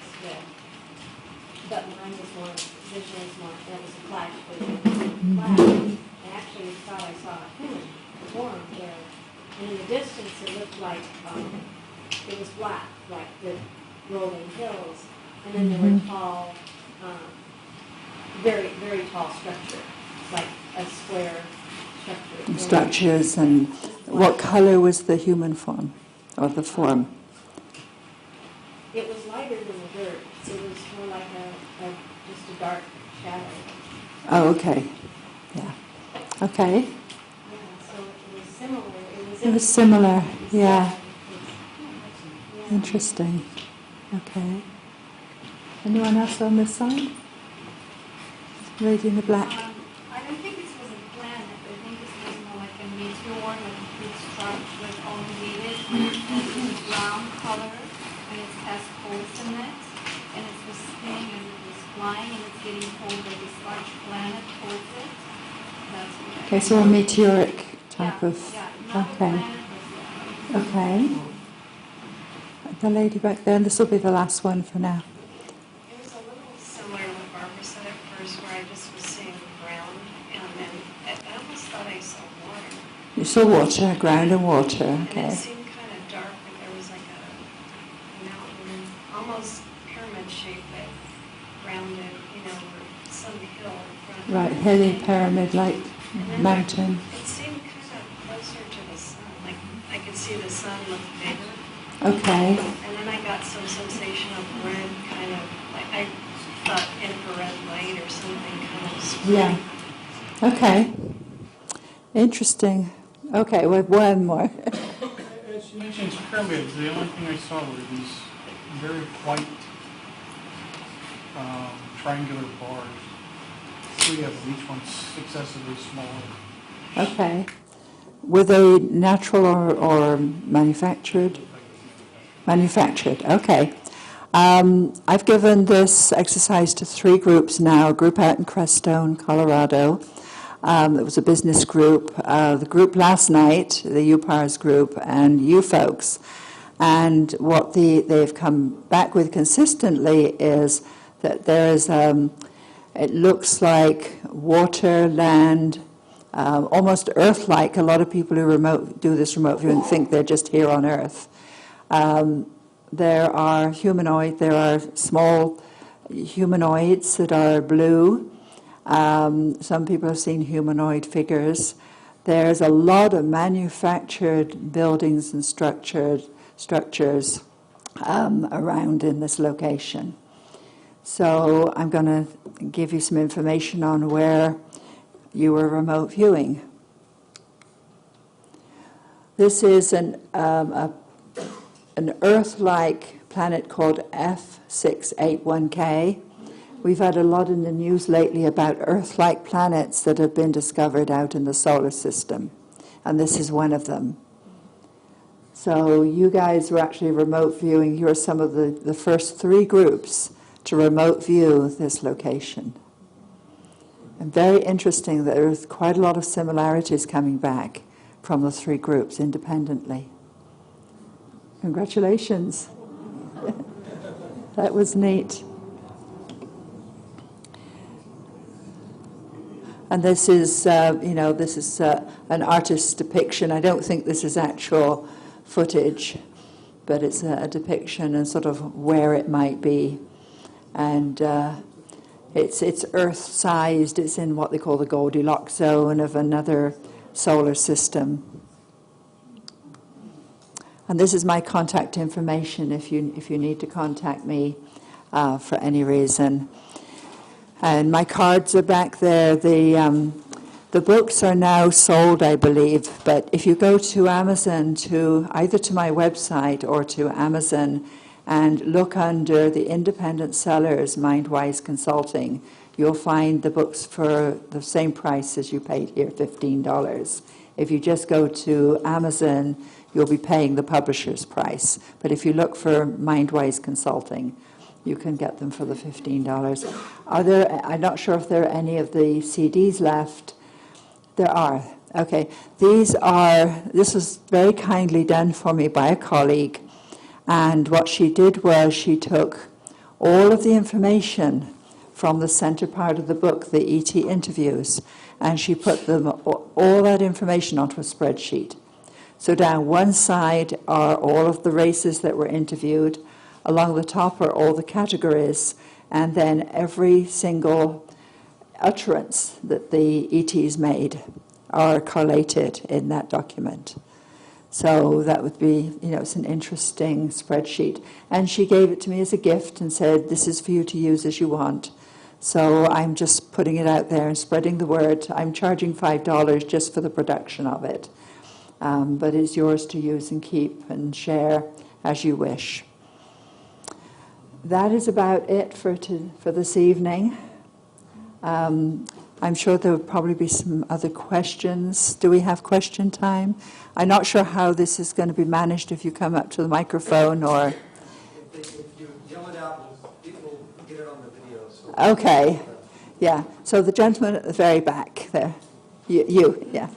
But mine was more visually smart. That was a flash, but it was a flash. I actually thought I saw a human form there, and in the distance, it looked like it was black, like the rolling hills, and then there were tall, very, very tall structure, like a square structure. Structures, and what color was the human form, or the form? It was lighter than the dirt. It was more like just a dark shadow. Oh, okay. Yeah. Okay. Yeah, so it was similar. It was similar, yeah. Yeah. Interesting. Okay. Anyone else on this side? Lady in the black. I don't think this was a planet. I think this was more like a meteor, like a big structure, elongated, and it's brown color, and it has holes in it, and it was spinning and it was flying, and it's getting pulled by this large planet towards it. That's what I Okay, so a meteoric type yeah, of. yeah, not a Okay. planet, but yeah. Okay. The lady back there, and this will be the last one for now. It was a little similar to what Barbara said at first, where I just was seeing ground, and then I almost thought I saw water. You saw water, ground and water. And Okay. it seemed kind of dark, but there was like a mountain, almost pyramid shape, but rounded, or some hill in front of it. Right, hilly pyramid-like And then mountain. It seemed kind of closer to the sun, like I could see the sun look bigger. Okay. And then I got some sensation of red, kind of, like I thought infrared light or something kind of spreading. Yeah. Okay. Interesting. Okay, we have one more. As you mentioned pyramids, the only thing I saw were these very white triangular bars. 3 of them, each one successively smaller. Okay. Were they natural or manufactured? Manufactured, okay. I've given this exercise to 3 groups now, a group out in Crestone, Colorado. It was a business group. The group last night, the UPARS group, and you folks. And what they've come back with consistently is that there is, it looks like water, land, almost Earth-like. A lot of people who do this remote viewing think they're just here on Earth. There are small humanoids that are blue. Some people have seen humanoid figures. There's a lot of manufactured buildings and structures around in this location. So I'm going to give you some information on where you were remote viewing. This is an Earth-like planet called F681K, We've had a lot in the news lately about Earth-like planets that have been discovered out in the solar system, and this is one of them. So you guys were actually remote viewing. You were some of the first 3 groups to remote view this location. And very interesting that there's quite a lot of similarities coming back from the 3 groups independently. Congratulations. That was neat. And this is, an artist's depiction. I don't think this is actual footage, but it's a depiction and sort of where it might be. And it's Earth-sized. It's in what they call the Goldilocks zone of another solar system. And this is my contact information if you need to contact me for any reason. And my cards are back there. The books are now sold, I believe. But if you go to Amazon, either to my website or to Amazon, and look under the independent sellers, Mindwise Consulting, you'll find the books for the same price as you paid here, $15. If you just go to Amazon, you'll be paying the publisher's price. But if you look for Mindwise Consulting, you can get them for the $15. I'm not sure if there are any of the CDs left. There are. Okay. This was very kindly done for me by a colleague. And what she did was she took all of the information from the center part of the book, the ET interviews, and she put all that information onto a spreadsheet. So down one side are all of the races that were interviewed. Along the top are all the categories, and then every single utterance that the ETs made are collated in that document. So that would be, it's an interesting spreadsheet. And she gave it to me as a gift and said, this is for you to use as you want. So I'm just putting it out there and spreading the word. I'm charging $5 just for the production of it. But it's yours to use and keep and share as you wish. That is about it for this evening. I'm sure there will probably be some other questions. Do we have question time? I'm not sure how this is going to be managed if you come up to the microphone or... If you yell it out, people get it on the video. So. Okay. Yeah. So the gentleman at the very back there. You yeah.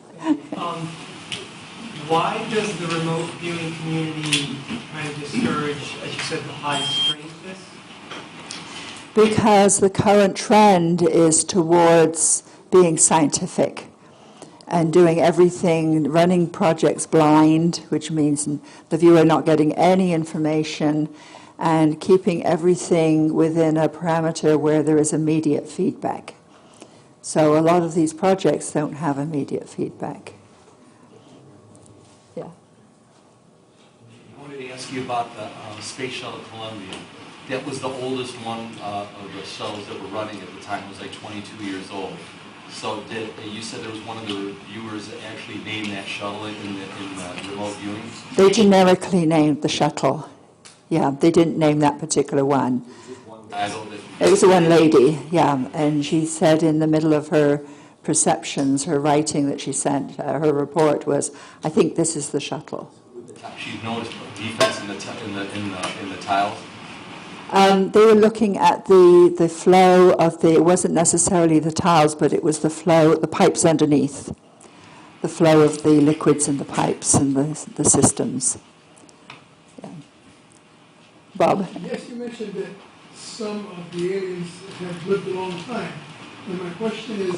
Why does the remote viewing community kind of discourage, as you said, the high strangeness? Because the current trend is towards being scientific and doing everything, running projects blind, which means the viewer not getting any information, and keeping everything within a parameter where there is immediate feedback. So a lot of these projects don't have immediate feedback. Yeah. I wanted to ask you about the Space Shuttle Columbia. That was the oldest one of the shuttles that were running at the time. It was like 22 years old. So you said there was one of the reviewers that actually named that shuttle in the remote viewing? They generically named the shuttle. Yeah, they didn't name that particular one. It was one lady, yeah, and she said in the middle of her perceptions, her writing that she sent, her report was, I think this is the shuttle. She noticed defects in the tiles? They were looking at the flow of it wasn't necessarily the tiles, but it was the flow, the pipes underneath, the flow of the liquids in the pipes and the systems. Yeah. Bob? Yes, you mentioned that some of the aliens have lived a long time. And my question is,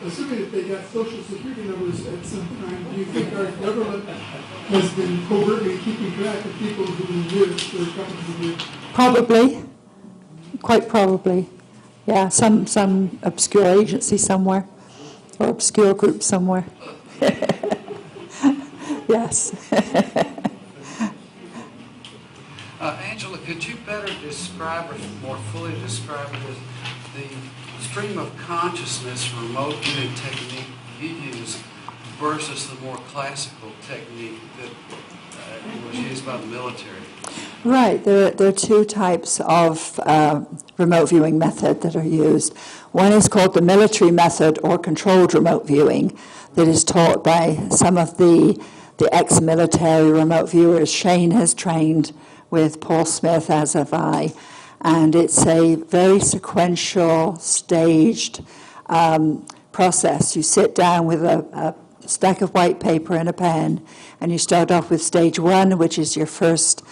assuming that they got social security numbers at some time, do you think our government has been covertly keeping track of people who lived for a couple of years? Probably, quite probably. Yeah, some obscure agency somewhere, or obscure group somewhere. Yes. Angela, could you better describe or more fully describe it as the stream of consciousness remote viewing technique you use versus the more classical technique that it was used by the military. Right, there are two types of remote viewing method that are used. One is called the military method or controlled remote viewing that is taught by some of the ex-military remote viewers. Shane has trained with Paul Smith, as have I, and it's a very sequential, staged process. You sit down with a stack of white paper and a pen, and you start off with stage one, which is your first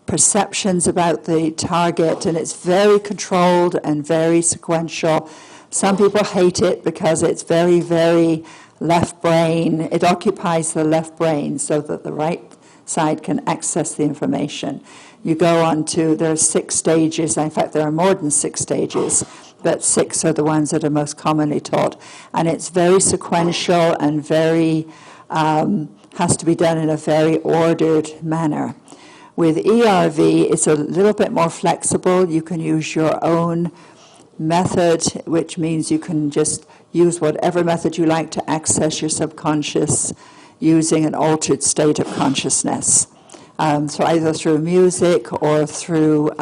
perceptions about the target, and it's very controlled and very sequential. Some people hate it because it's very, very left brain. It occupies the left brain so that the right side can access the information. You go on to, there are 6 stages. In fact, there are more than 6 stages, but 6 are the ones that are most commonly taught. And it's very sequential and very, has to be done in a very ordered manner. With ERV, it's a little bit more flexible. You can use your own method, which means you can just use whatever method you like to access your subconscious using an altered state of consciousness. So either through music or through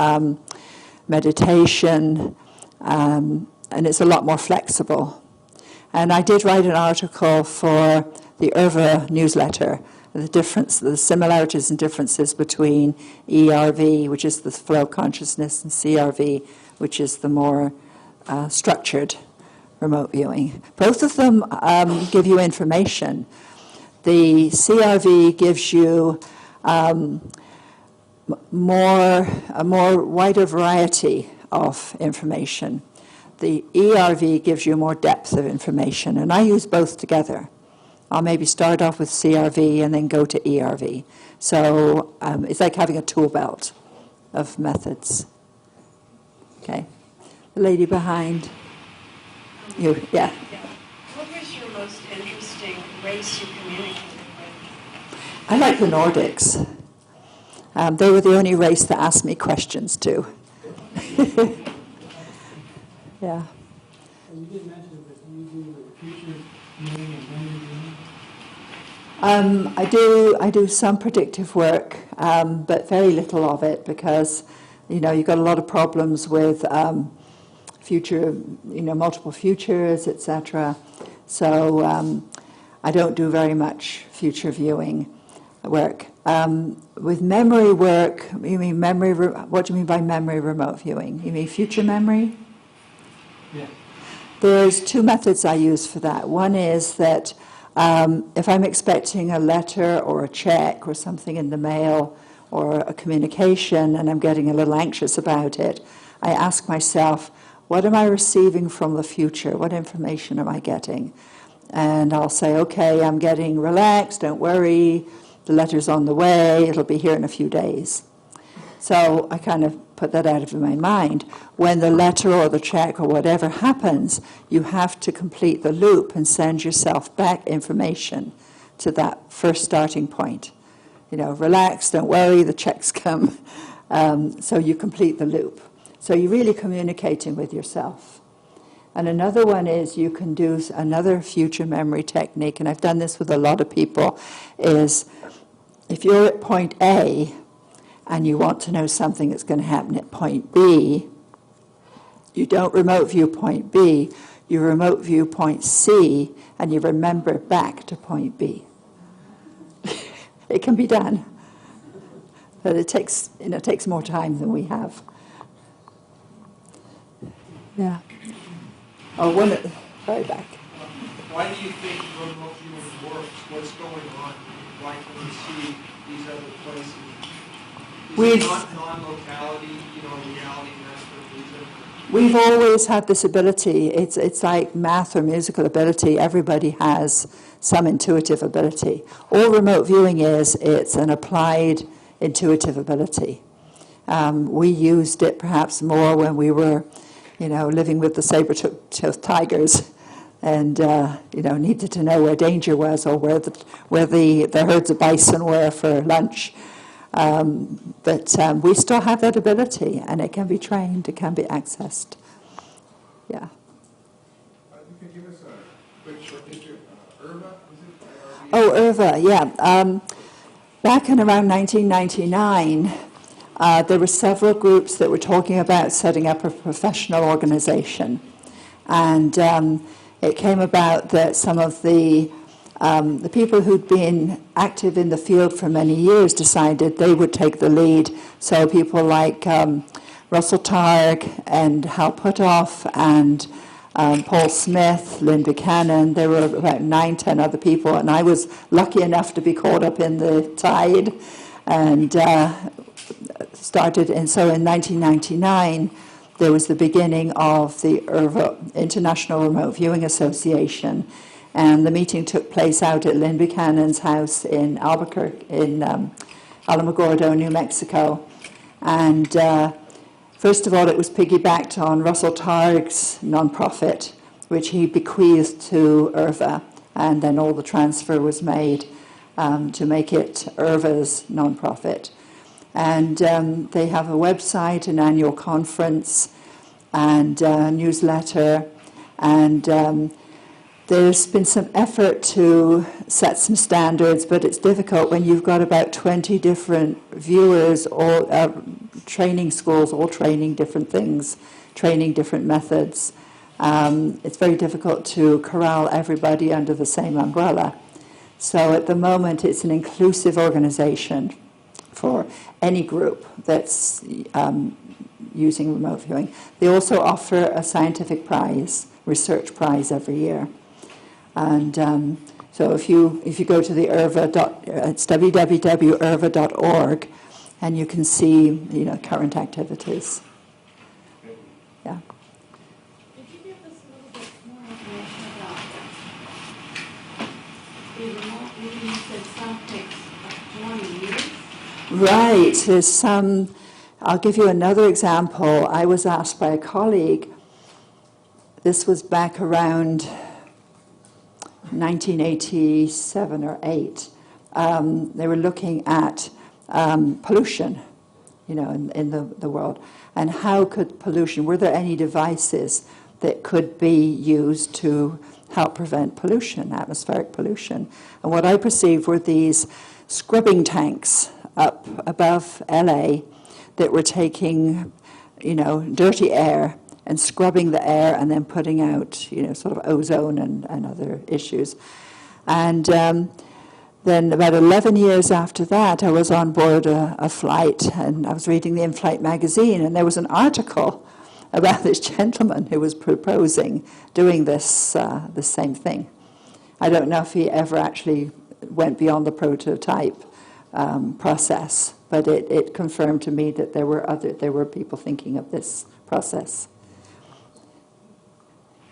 meditation, and it's a lot more flexible. And I did write an article for the IRVA newsletter, the similarities and differences between ERV, which is the flow consciousness, and CRV, which is the more structured remote viewing. Both of them give you information. The CRV gives you a more wider variety of information. The ERV gives you more depth of information, and I use both together. I'll maybe start off with CRV and then go to ERV. So it's like having a tool belt of methods. Okay. The lady behind you, yeah. What was your most interesting race you communicated with? I like the Nordics. They were the only race that asked me questions too. Yeah. You did mention that you do future viewing and memory viewing. I do some predictive work, but very little of it because, you've got a lot of problems with future, multiple futures, etc. So I don't do very much future viewing work. With memory work, you mean memory? What do you mean by memory remote viewing? You mean future memory? Yeah. There's 2 methods I use for that. One is that if I'm expecting a letter or a check or something in the mail or a communication and I'm getting a little anxious about it, I ask myself, what am I receiving from the future? What information am I getting? And I'll say, okay, I'm getting relaxed, don't worry, the letter's on the way, it'll be here in a few days. So I kind of put that out of my mind. When the letter or the check or whatever happens, you have to complete the loop and send yourself back information to that first starting point. Relax, don't worry, the check's come. So you complete the loop. So you're really communicating with yourself. And another one is you can do another future memory technique, and I've done this with a lot of people, is if you're at point A, and you want to know something that's going to happen at point B, you don't remote view point B, you remote view point C, and you remember back to point B. It can be done, but it takes more time than we have. Yeah. Oh, sorry, back. Why do you think remote viewing works? What's going on? Why can we see these other places? Is it not non-locality, reality, and that's the reason? We've always had this ability. It's like math or musical ability. Everybody has some intuitive ability. All remote viewing it's an applied intuitive ability. We used it perhaps more when we were, living with the saber-toothed tigers and, needed to know where danger was or where the herds of bison were for lunch. But we still have that ability, and it can be trained, it can be accessed. Yeah. You can give us a quick short history of IRVA, is it? Oh, IRVA, yeah. Back in around 1999, there were several groups that were talking about setting up a professional organization. And it came about that some of the people who'd been active in the field for many years decided they would take the lead. So people like Russell Targ and Hal Puthoff and Paul Smith, Lynn Buchanan, there were about 9, 10 other people, and I was lucky enough to be caught up in the tide and started. And so in 1999, there was the beginning of the International Remote Viewing Association, and the meeting took place out at Lynn Buchanan's house in Albuquerque, in Alamogordo, New Mexico. And first of all, it was piggybacked on Russell Targ's nonprofit, which he bequeathed to IRVA, and then all the transfer was made to make it IRVA's nonprofit. And they have a website, an annual conference, and a newsletter, and there's been some effort to set some standards, but it's difficult when you've got about 20 different viewers, all training schools, all training different things, training different methods. It's very difficult to corral everybody under the same umbrella. So at the moment, it's an inclusive organization for any group that's using remote viewing. They also offer a scientific prize, research prize every year. And so if you go to the IRVA, it's www.irva.org, and you can see current activities. Yeah. Could you give us a little bit more information about the remote viewing? You said some takes 20 years. Right. There's some. I'll give you another example. I was asked by a colleague. This was back around 1987 or 8. They were looking at pollution, in the world, and how could pollution? Were there any devices that could be used to help prevent pollution, atmospheric pollution? And what I perceived were these scrubbing tanks up above LA that were taking, dirty air and scrubbing the air and then putting out, sort of ozone and other issues. And then about 11 years after that, I was on board a flight, and I was reading the In-Flight magazine, and there was an article about this gentleman who was proposing doing this the same thing. I don't know if he ever actually went beyond the prototype process, but it confirmed to me that there were people thinking of this process.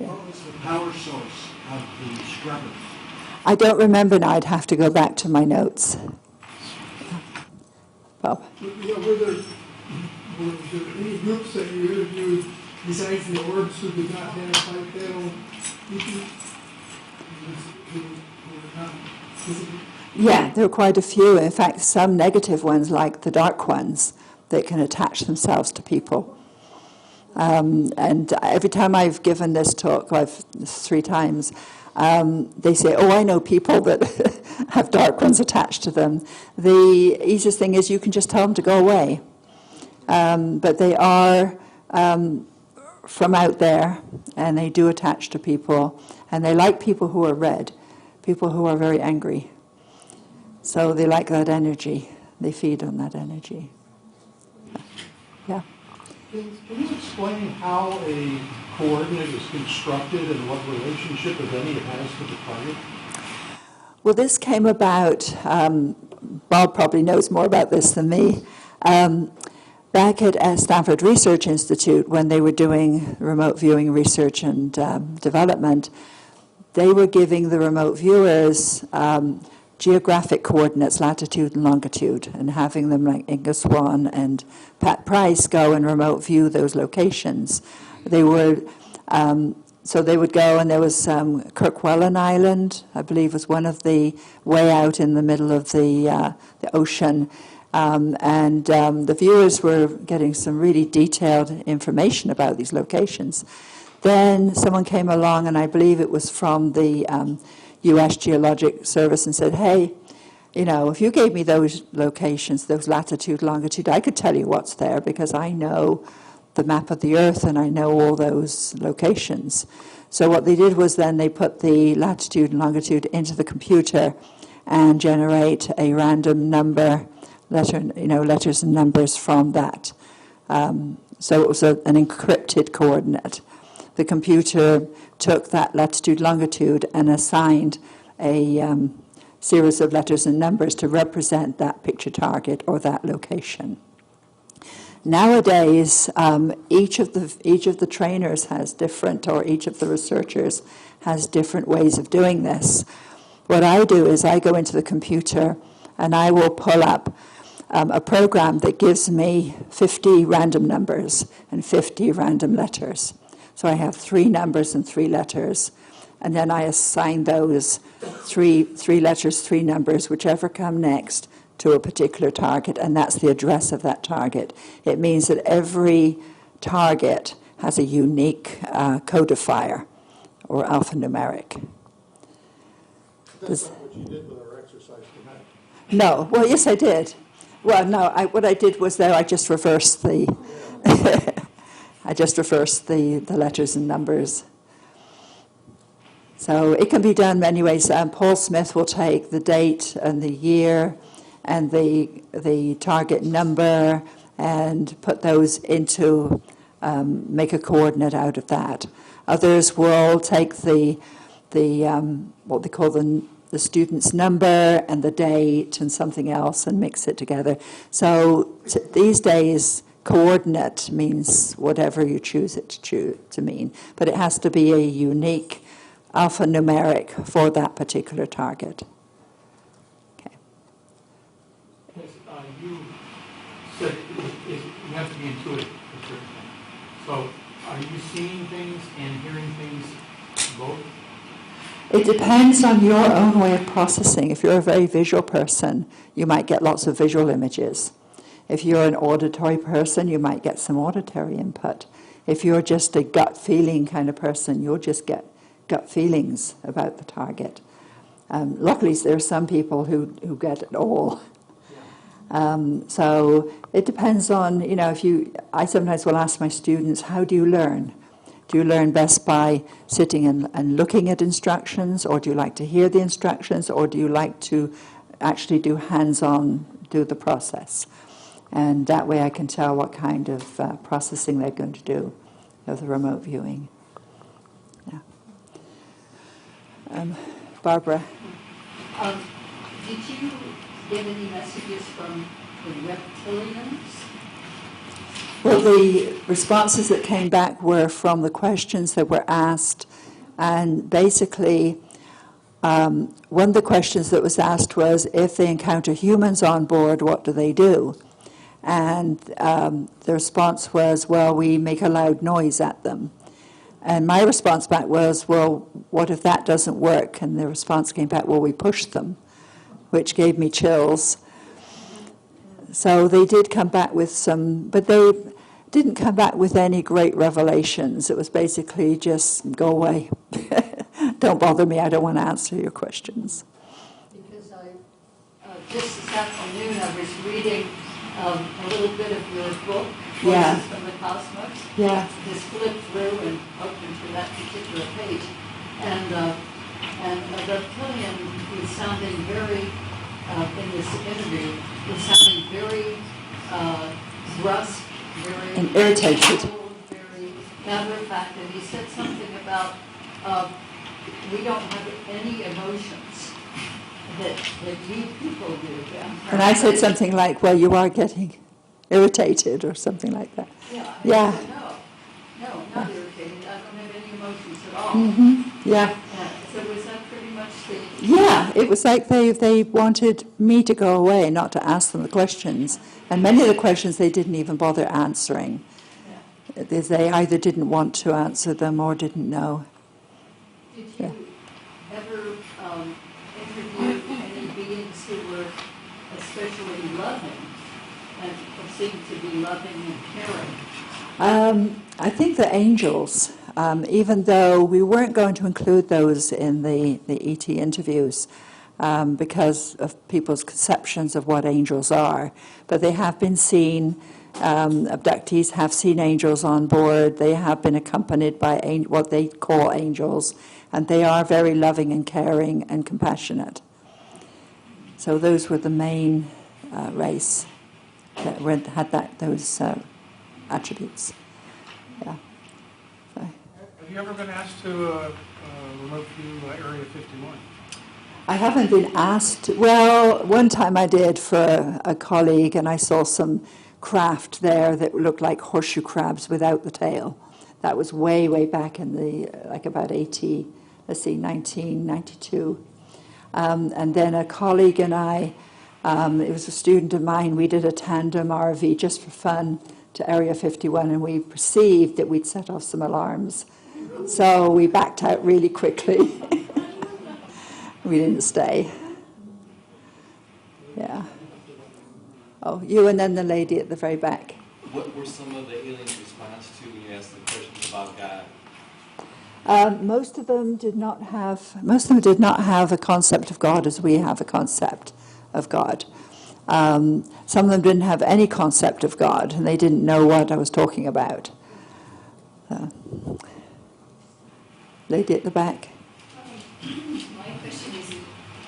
Yeah. What was the power source of the scrubbers? I don't remember now. I'd have to go back to my notes. Bob? Were there any groups that you interviewed besides the orbs who did not have flight panel issues? Who were not visible? Yeah, there are quite a few. In fact, some negative ones, like the dark ones, that can attach themselves to people. And every time I've given this talk, 3 times, they say, oh, I know people that have dark ones attached to them. The easiest thing is you can just tell them to go away. But they are from out there, and they do attach to people. And they like people who are red, people who are very angry. So they like that energy. They feed on that energy. Yeah. Can you explain how a coordinate is constructed and what relationship, if any, it has to the target? Well, this came about, Bob probably knows more about this than me, back at Stanford Research Institute when they were doing remote viewing research and development. They were giving the remote viewers geographic coordinates, latitude and longitude, and having them like Inga Swan and Pat Price go and remote view those locations. They were, so they would go, and there was Kerguelen Island, I believe, was one of the way out in the middle of the ocean, and the viewers were getting some really detailed information about these locations. Then someone came along, and I believe it was from the U.S. Geologic Service, and said, hey, You know, if you gave me those locations, those latitude, longitude, I could tell you what's there because I know the map of the Earth and I know all those locations. So what they did was then they put the latitude and longitude into the computer and generate a random number, letters and numbers from that. So it was an encrypted coordinate. The computer took that latitude, longitude and assigned a series of letters and numbers to represent that picture target or that location. Nowadays, each of the trainers has different, or each of the researchers has different ways of doing this. What I do is I go into the computer and I will pull up a program that gives me 50 random numbers and 50 random letters. So I have 3 numbers and 3 letters, and then I assign those three letters, 3 numbers, whichever come next, to a particular target, and that's the address of that target. It means that every target has a unique codifier or alphanumeric. That's not what you did with our exercise tonight. No, well, yes, I did. Well, no, what I did was I just reversed the the letters and numbers. So it can be done many ways. Paul Smith will take the date and the year and the target number and put those into, make a coordinate out of that. Others will take the what they call the student's number and the date and something else and mix it together. So these days, coordinate means whatever you choose it to mean, but it has to be a unique alphanumeric for that particular target. Okay. Yes, you said you have to be intuitive for certain things. So are you seeing things and hearing things both? It depends on your own way of processing. If you're a very visual person, you might get lots of visual images. If you're an auditory person, you might get some auditory input. If you're just a gut feeling kind of person, you'll just get gut feelings about the target. Luckily, there are some people who get it all. So it depends on, I sometimes will ask my students, how do you learn? Do you learn best by sitting and looking at instructions, or do you like to hear the instructions, or do you like to actually do hands-on, do the process? And that way I can tell what kind of processing they're going to do of the remote viewing. Yeah. Barbara? Did you get any messages from the reptilians? Well, the responses that came back were from the questions that were asked, and basically one of the questions that was asked was, if they encounter humans on board, what do they do? And the response was, well, we make a loud noise at them. And my response back was, well, what if that doesn't work? And the response came back, well, we push them, which gave me chills. So they did come back with some, but they didn't come back with any great revelations. It was basically just go away. Don't bother me. I don't want to answer your questions. Because just this afternoon I was reading a little bit of your book, Voices from the Cosmos. Yeah. Just flipped through and opened to that particular page. And the reptilian was sounding very, in this interview, was sounding very brusque, very and irritated. cold, very matter of fact. And he said something about we don't have any emotions that you people do. And I said something like, well, you are getting irritated or something like that. Yeah. Said, no, not irritated. I don't have any emotions at all. Mm-hmm. Yeah. So was that pretty much the... Yeah, it was like they wanted me to go away, not to ask them the questions. And many of the questions they didn't even bother answering. Yeah. They either didn't want to answer them or didn't know. Did you ever interview any beings who were especially loving and seemed to be loving and caring? I think the angels, even though we weren't going to include those in the ET interviews, because of people's conceptions of what angels are. But they have been seen, abductees have seen angels on board. They have been accompanied by what they call angels, and they are very loving and caring and compassionate. So those were the main race that had those attributes. Yeah. So. Have you ever been asked to remote view Area 51? I haven't been asked. Well, one time I did for a colleague, and I saw some craft there that looked like horseshoe crabs without the tail. That was way, way back in the, like about 1992. And then a colleague and I, it was a student of mine, we did a tandem RV just for fun to Area 51, and we perceived that we'd set off some alarms. So we backed out really quickly. We didn't stay. Yeah. Oh, you and then the lady at the very back. What were some of the aliens' response to when you asked the questions about God? Most of them did not have a concept of God as we have a concept of God. Some of them didn't have any concept of God, and they didn't know what I was talking about. Lady at the back. My question is,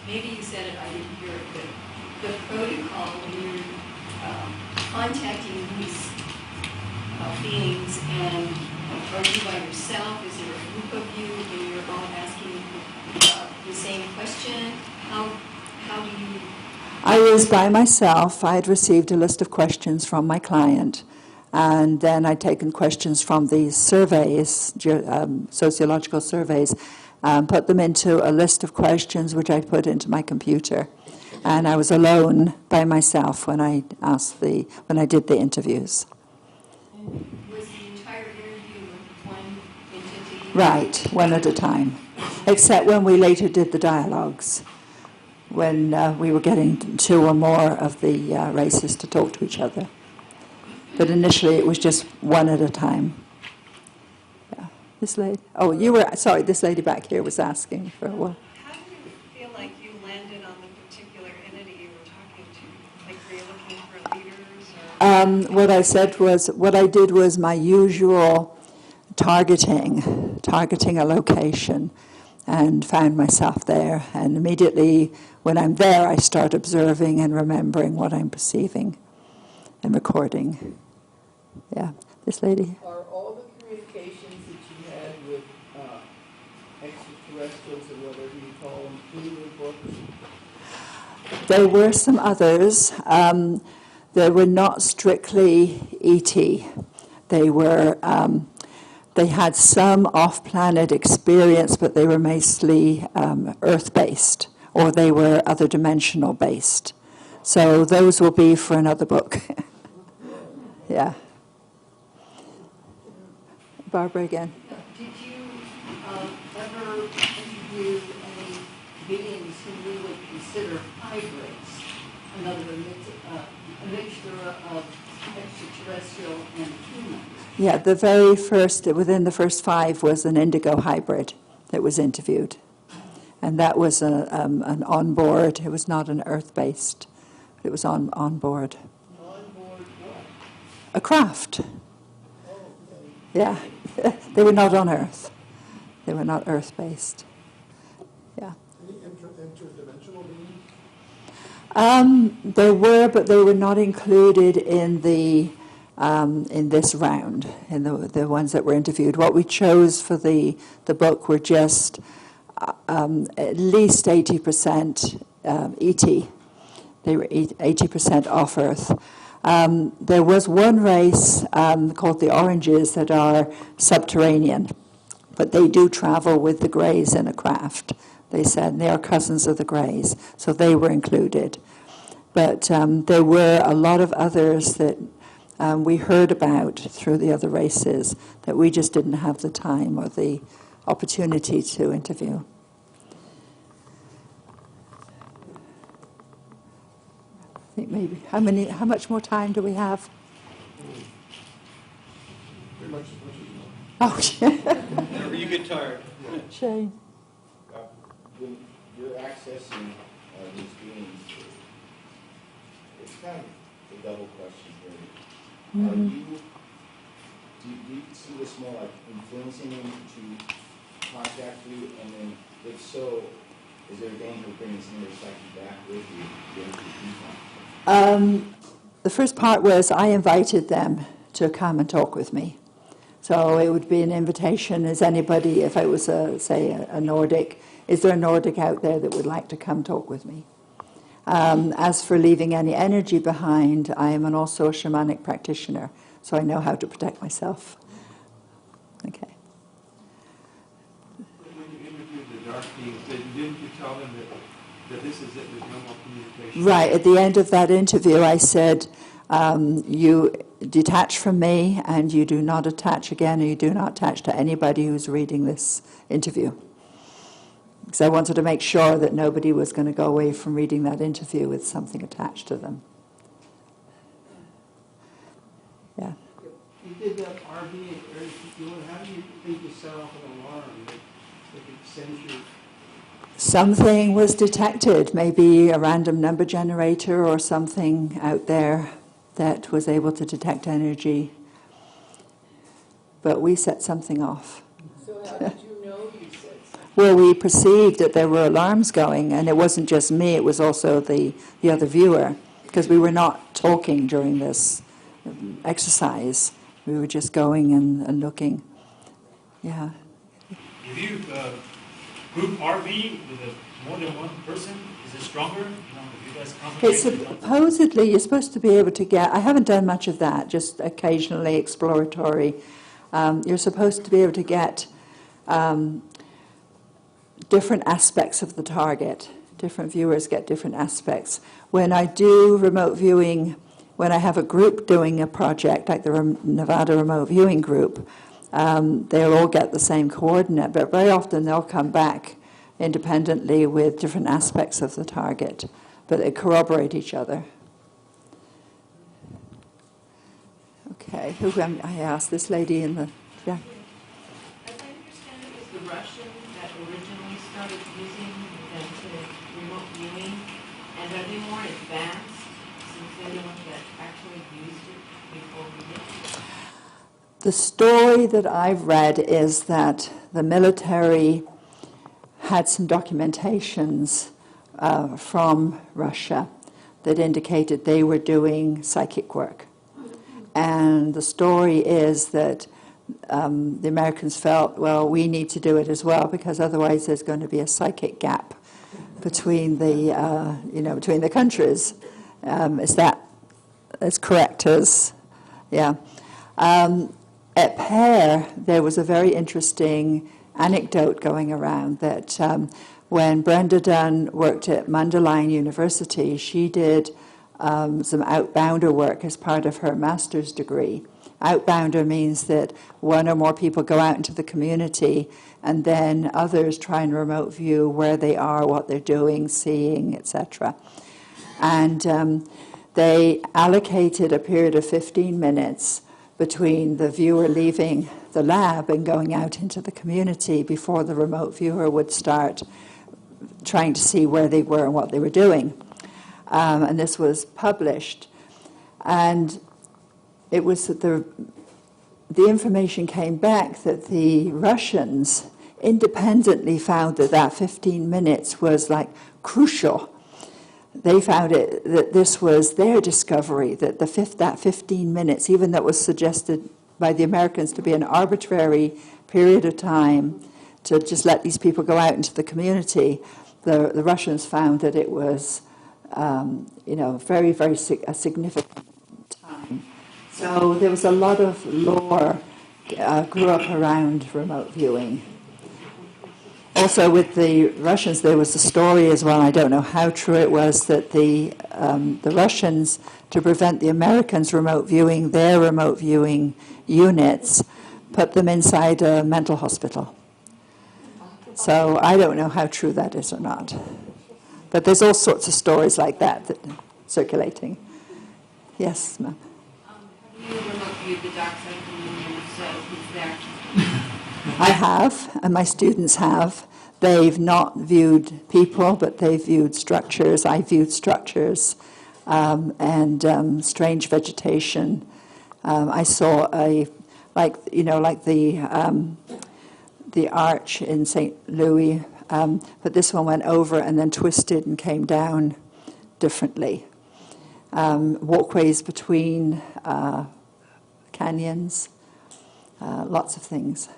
maybe you said it, I didn't hear it, but the protocol when you're contacting these beings, and are you by yourself? Is there a group of you, and you're all asking the same question? How do you... I was by myself. I had received a list of questions from my client, and then I'd taken questions from these surveys, sociological surveys, put them into a list of questions which I put into my computer. And I was alone by myself when I did the interviews. And was the entire interview with one entity? Right, one at a time. Except when we later did the dialogues, when we were getting two or more of the races to talk to each other. But initially it was just one at a time. Yeah. This lady, this lady back here was asking for what? How do you feel like you landed on the particular entity you were talking to? Like, were you looking for leaders? What I did was my usual targeting a location, and found myself there. And immediately when I'm there, I start observing and remembering what I'm perceiving and recording. Yeah, this lady. Are all the communications that you had with extraterrestrials, or whatever you call them, through the books? There were some others. They were not strictly ET. They had some off-planet experience, but they were mostly Earth-based, or they were other dimensional based. So those will be for another book. Yeah. Barbara again. Did you ever interview any beings who we would consider hybrids? In other words, a mixture of extraterrestrial and human? Yeah, within the first 5 was an indigo hybrid that was interviewed. And that was an on-board. It was not an Earth-based. It was on board. On-board what? A craft. Yeah. They were not on Earth. They were not Earth-based. Yeah. Any interdimensional beings? There were, but they were not included in this round, in the ones that were interviewed. What we chose for the book were just at least 80% ET. They were 80% off Earth. There was one race called the Oranges that are subterranean, but they do travel with the Greys in a craft. They said they are cousins of the Greys, so they were included. But there were a lot of others that we heard about through the other races that we just didn't have the time or the opportunity to interview. I think maybe how much more time do we have? Pretty much as much as you want. Oh, yeah. Whenever you get tired. Shane. When you're accessing these beings, it's kind of a double question here. Are you, do you see this more like influencing them to contact you? And then if so, is there a danger of bringing some of their psyche back with you? The first part was I invited them to come and talk with me. So it would be an invitation, is anybody, if I was, say, a Nordic, is there a Nordic out there that would like to come talk with me? As for leaving any energy behind, I am also a shamanic practitioner, so I know how to protect myself. Okay. When you interviewed the dark beings, didn't you tell them that this is it, there's no more communication? Right, at the end of that interview, I said, you detach from me and you do not attach again, and you do not attach to anybody who's reading this interview. Because I wanted to make sure that nobody was going to go away from reading that interview with something attached to them. Yeah. You did that RV, how do you think you set off an alarm that could send you? Something was detected, maybe a random number generator or something out there that was able to detect energy. But we set something off. So how did you know you said something? Well, we perceived that there were alarms going, and it wasn't just me, it was also the other viewer, because we were not talking during this exercise. We were just going and looking. Yeah. If you group RV with more than one person, is it stronger? If you guys Okay, concentrate supposedly you're supposed to be able to get, I haven't done much of that, just occasionally exploratory. You're supposed to be able to get different aspects of the target. Different viewers get different aspects. When I do remote viewing, when I have a group doing a project, like the Nevada Remote Viewing Group, they'll all get the same coordinate, but very often they'll come back independently with different aspects of the target, but they corroborate each other. Okay, I asked this lady in the, yeah. As I understand it, was the Russian that originally started using remote viewing, and are they more advanced since they're the ones that actually used it before we did? The story that I've read is that the military had some documentations from Russia that indicated they were doing psychic work. And the story is that the Americans felt, well, we need to do it as well, because otherwise there's going to be a psychic gap between the, between the countries. Is that as correct as, yeah. At Pear, there was a very interesting anecdote going around that when Brenda Dunn worked at Mundelein University, she did some outbounder work as part of her master's degree. Outbounder means that one or more people go out into the community and then others try and remote view where they are, what they're doing, seeing, etc. And they allocated a period of 15 minutes between the viewer leaving the lab and going out into the community before the remote viewer would start trying to see where they were and what they were doing. And this was published. And it was that the information came back that the Russians independently found that 15 minutes was like crucial. They found it that this was their discovery, that that 15 minutes, even that was suggested by the Americans to be an arbitrary period of time to just let these people go out into the community, the Russians found that it was, very, very a significant time. So there was a lot of lore grew up around remote viewing. Also, with the Russians, there was a story as well, I don't know how true it was, that the Russians, to prevent the Americans remote viewing their remote viewing units, put them inside a mental hospital. So I don't know how true that is or not. But there's all sorts of stories like that circulating. Yes, ma'am. Have you remote viewed the dark side of the moon? So who's there? I have, and my students have. they've not viewed people, but they've viewed structures. I viewed structures and strange vegetation. I saw like the arch in St. Louis, but this one went over and then twisted and came down differently. Walkways between canyons, lots of things.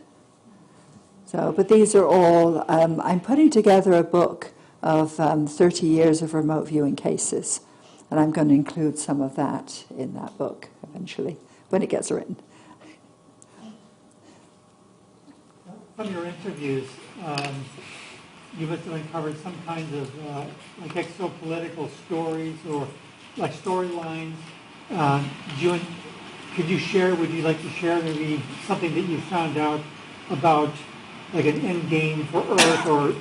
So, but these are all, I'm putting together a book of 30 years of remote viewing cases, and I'm going to include some of that in that book eventually, when it gets written. From your interviews, you must have uncovered some kinds of like exopolitical stories or like storylines. Could you share, would you like to share maybe something that you found out about like an end game for Earth, or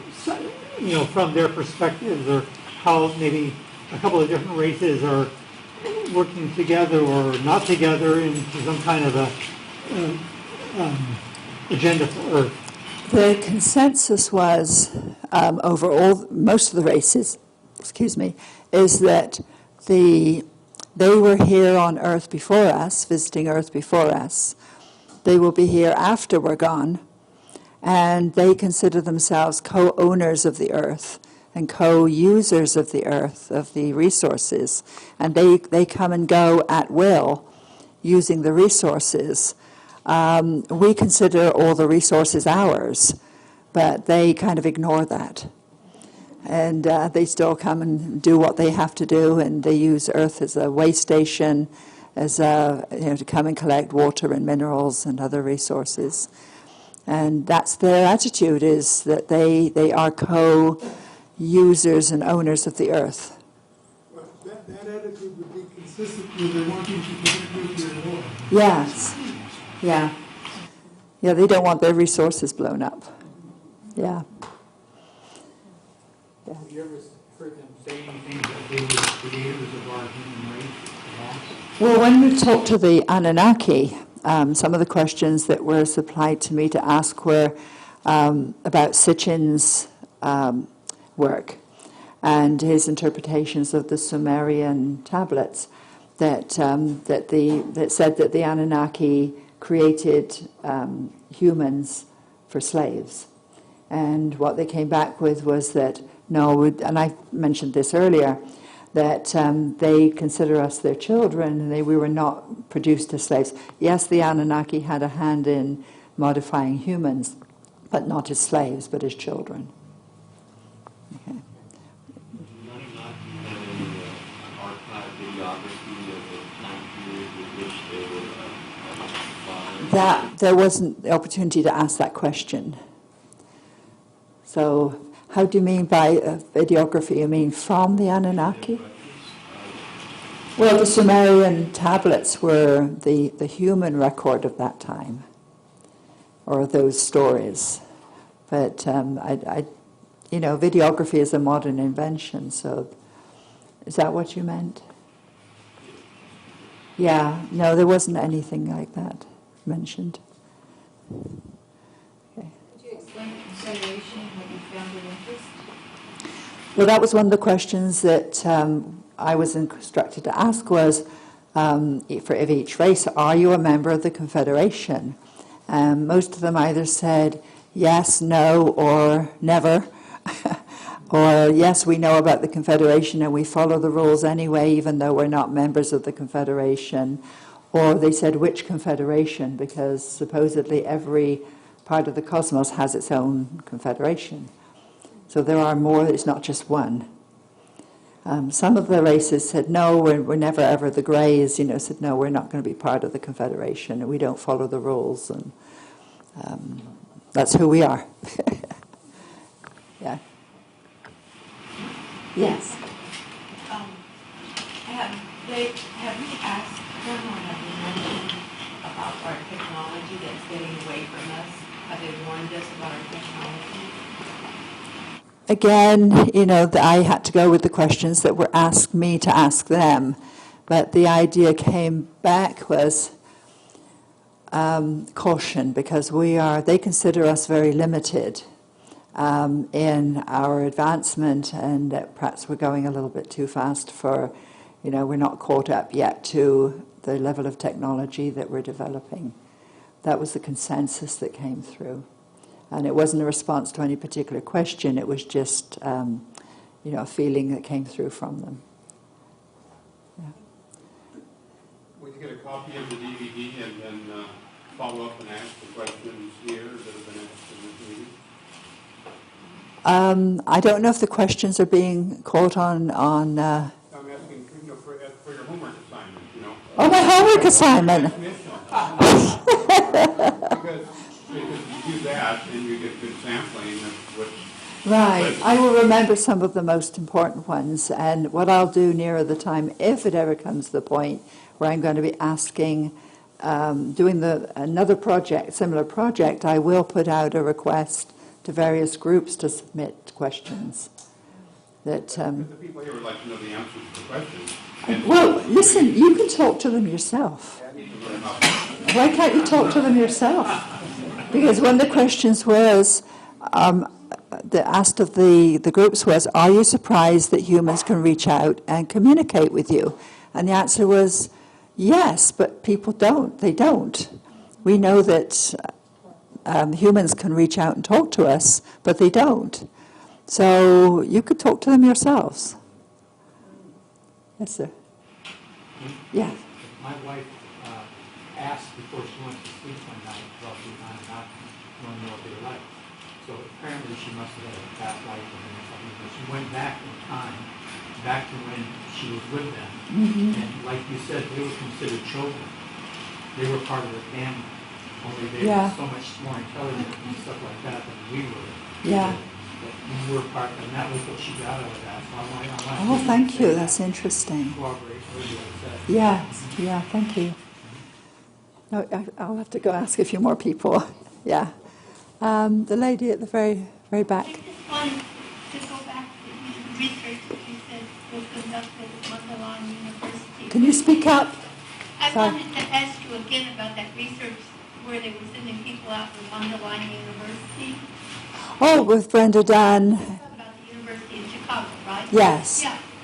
from their perspectives, or how maybe a couple of different races are working together or not together into some kind of a agenda for Earth? The consensus was over most of the races, is that they were here on Earth before us, visiting Earth before us. They will be here after we're gone, and they consider themselves co-owners of the Earth and co-users of the Earth, of the resources, and they come and go at will using the resources. We consider all the resources ours, but they kind of ignore that. And they still come and do what they have to do, and they use Earth as a way station, as to come and collect water and minerals and other resources. And that's their attitude, is that they are co-users and owners of the Earth. Well, that attitude would be consistent with their wanting to prevent nuclear war. Yes. Yeah. Yeah, they don't want their resources blown up. Yeah. Have you ever heard them say anything that they were creators of our human race at all? Well, when we talked to the Anunnaki, some of the questions that were supplied to me to ask were about Sitchin's work and his interpretations of the Sumerian tablets that said that the Anunnaki created humans for slaves. And what they came back with was that, no, and I mentioned this earlier, that they consider us their children, and we were not produced as slaves. Yes, the Anunnaki had a hand in modifying humans, but not as slaves, but as children. Okay. That there wasn't the opportunity to ask that question. So, how do you mean by videography? You mean from the Anunnaki? Well, the Sumerian tablets were the human record of that time, or those stories. But videography is a modern invention. So, is that what you meant? Yeah. No, there wasn't anything like that mentioned. Okay. Could you explain consideration, what you found of interest? Well, that was one of the questions that I was instructed to ask was, for each race, are you a member of the Confederation? Most of them either said yes, no, or never. Or yes, we know about the Confederation and we follow the rules anyway, even though we're not members of the Confederation. Or they said, which Confederation? Because supposedly every part of the cosmos has its own confederation. So there are more, it's not just one. Some of the races said, no, we're never ever, the Greys, said, no, we're not going to be part of the Confederation, and we don't follow the rules, and that's who we are. Yeah. Yes. Have you asked them, or have you mentioned about our technology that's getting away from us? Have they warned us about our technology? Again, I had to go with the questions that were asked me to ask them. But the idea came back was caution, because they consider us very limited. in our advancement, and that perhaps we're going a little bit too fast for, we're not caught up yet to the level of technology that we're developing. That was the consensus that came through. And it wasn't a response to any particular question, it was just, a feeling that came through from them. Yeah. Will you get a copy of the DVD and then follow up and ask the questions here that have been asked in this meeting? I don't know if the questions are being caught on. I'm asking, for your homework assignment, Oh, my homework assignment. Because you do that, and you get good sampling of what. Right. I will remember some of the most important ones, and what I'll do nearer the time, if it ever comes to the point where I'm going to be asking, doing another project, similar project, I will put out a request to various groups to submit questions. That the people here would like to know the answers to the questions. well, listen, you can talk to them yourself. Why can't you talk to them yourself? Because one of the questions was, the asked of the groups was, are you surprised that humans can reach out and communicate with you? And the answer was, yes, but people don't. They don't. We know that humans can reach out and talk to us, but they don't. So you could talk to them yourselves. Yes, sir. Yeah. My wife asked before she went to sleep one night about the not knowing what they were like. So apparently she must have had a past life with them or something, but she went back in time, back to when she was with them. Mm-hmm. And like you said, they were considered children. They were part of the family. Only they were so much more intelligent and stuff like that than we were. Yeah. But we were part, and that was what she got out of that. So Oh, thank you. That's interesting. Yeah, thank you. No, I'll have to go ask a few more people. Yeah. The lady at the very, very back. I just wanted to go back to the research that you said was conducted at Mundelein University. Can you speak up? I Sorry. wanted to ask you again about that research where they were sending people out to Mundelein University. Oh, with Brenda Dunn. About the University in Chicago, right? Yes.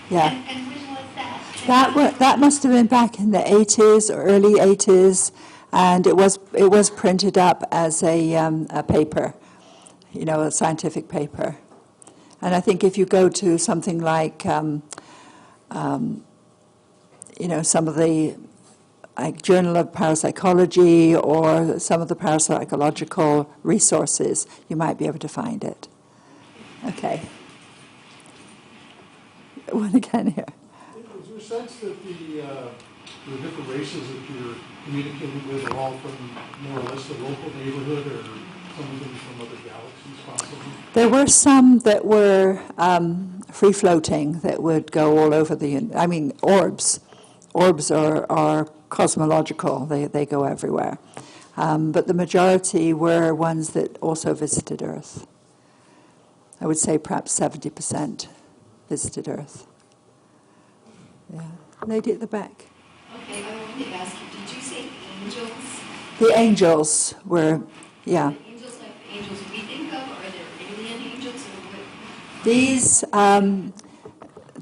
Yeah. And when was that? That must have been back in the 80s or early 80s, and it was printed up as a paper, a scientific paper. And I think if you go to something like, some of the Journal of Parapsychology or some of the parapsychological resources, you might be able to find it. Okay. One again here. Is there a sense that the different races that you're communicating with are all from more or less the local neighborhood, or some of them from other galaxies possibly? There were some that were free-floating that would go all over orbs. Orbs are cosmological. They go everywhere. But the majority were ones that also visited Earth. I would say perhaps 70% visited Earth. Yeah. Lady at the back. Okay, I wanted to ask you, did you say angels? The angels were, yeah. The angels like the angels we think of, or are there alien angels, or what? These,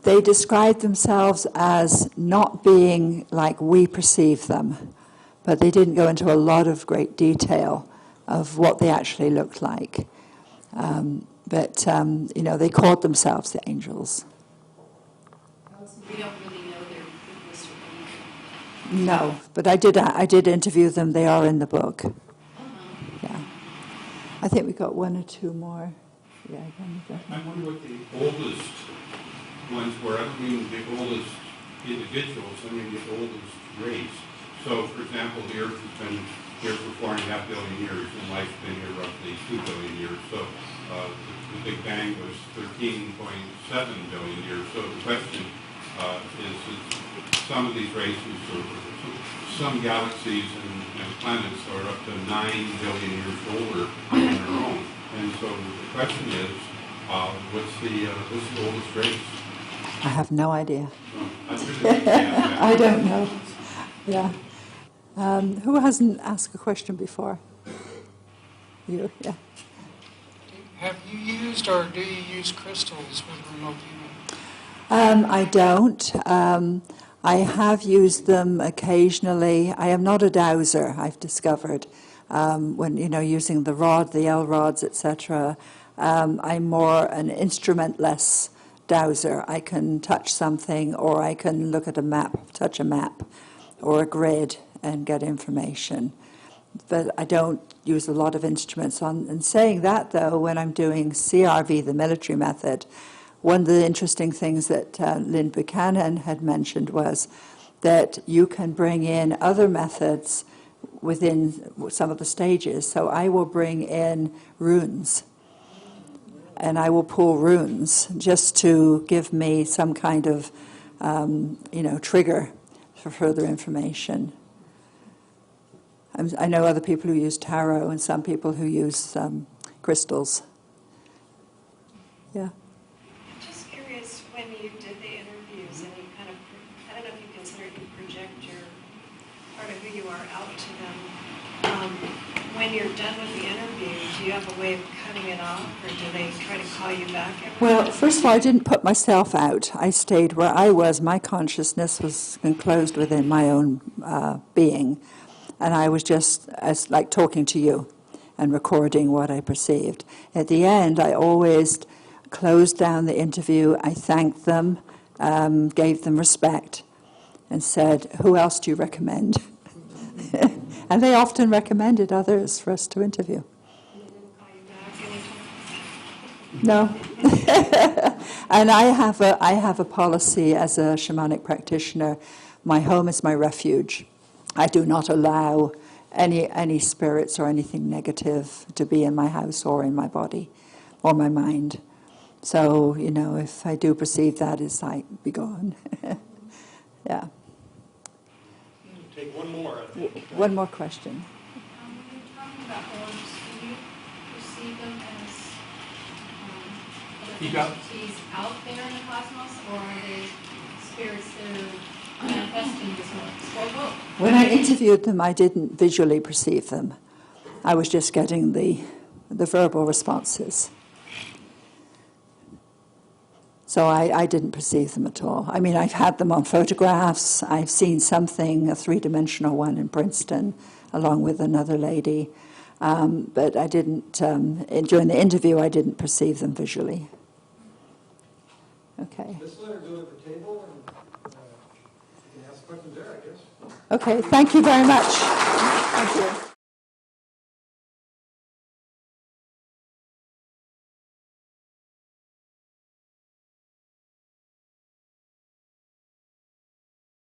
they described themselves as not being like we perceive them, but they didn't go into a lot of great detail of what they actually looked like. But they called themselves the angels. We don't really know their history. No, but I did interview them. They are in the book. Yeah. I think we got one or two more. Yeah, I wonder what the oldest ones were. I don't mean the oldest individuals, I mean the oldest race. So, for example, the Earth has been here for 4.5 billion years, and life's been here roughly 2 billion years. So, the Big Bang was 13.7 billion years. So the question is some of these races, or some galaxies and planets are up to 9 billion years older on their own. And so the question is, what's the oldest race? I have no idea. Yeah. I don't know. Yeah. Who hasn't asked a question before? You, yeah. Have you used or do you use crystals with remote viewing? I don't. I have used them occasionally. I am not a dowser, I've discovered. When, using the rod, the L rods, etc. I'm more an instrumentless dowser. I can touch something, or I can look at a map, touch a map, or a grid and get information. But I don't use a lot of instruments. And saying that, though, when I'm doing CRV, the military method, one of the interesting things that Lynn Buchanan had mentioned was that you can bring in other methods within some of the stages. So I will bring in runes, and I will pull runes just to give me some kind of, trigger for further information. I know other people who use tarot and some people who use crystals. Yeah. Just curious, when you did the interviews and you kind of, I don't know if you consider you project your part of who you are out to them. When you're done with the interview, do you have a way of cutting it off, or do they try to call you back every Well, first of all, I didn't put myself out. I stayed where I was. My consciousness was enclosed within my own being. And I was just as like talking to you and recording what I perceived. At the end, I always closed down the interview. I thanked them, gave them respect, and said, "Who else do you recommend?" And they often recommended others for us to interview. No. And I have a policy as a shamanic practitioner. My home is my refuge. I do not allow any spirits or anything negative to be in my house or in my body or my mind. So, if I do perceive that, it's like, be gone. Yeah. Take one more, I think. One more question. When you're talking about orbs, do you perceive them as You got- entities out there in the cosmos, or are they spirits that are manifesting this world? When I interviewed them, I didn't visually perceive them. I was just getting the verbal responses. So I didn't perceive them at all. I mean, I've had them on photographs. I've seen something, a three-dimensional one in Princeton, along with another lady. But I didn't, during the interview, I didn't perceive them visually. Okay. Let's let her go to the table and you can ask questions there, I guess. Okay, thank you very much. Thank you.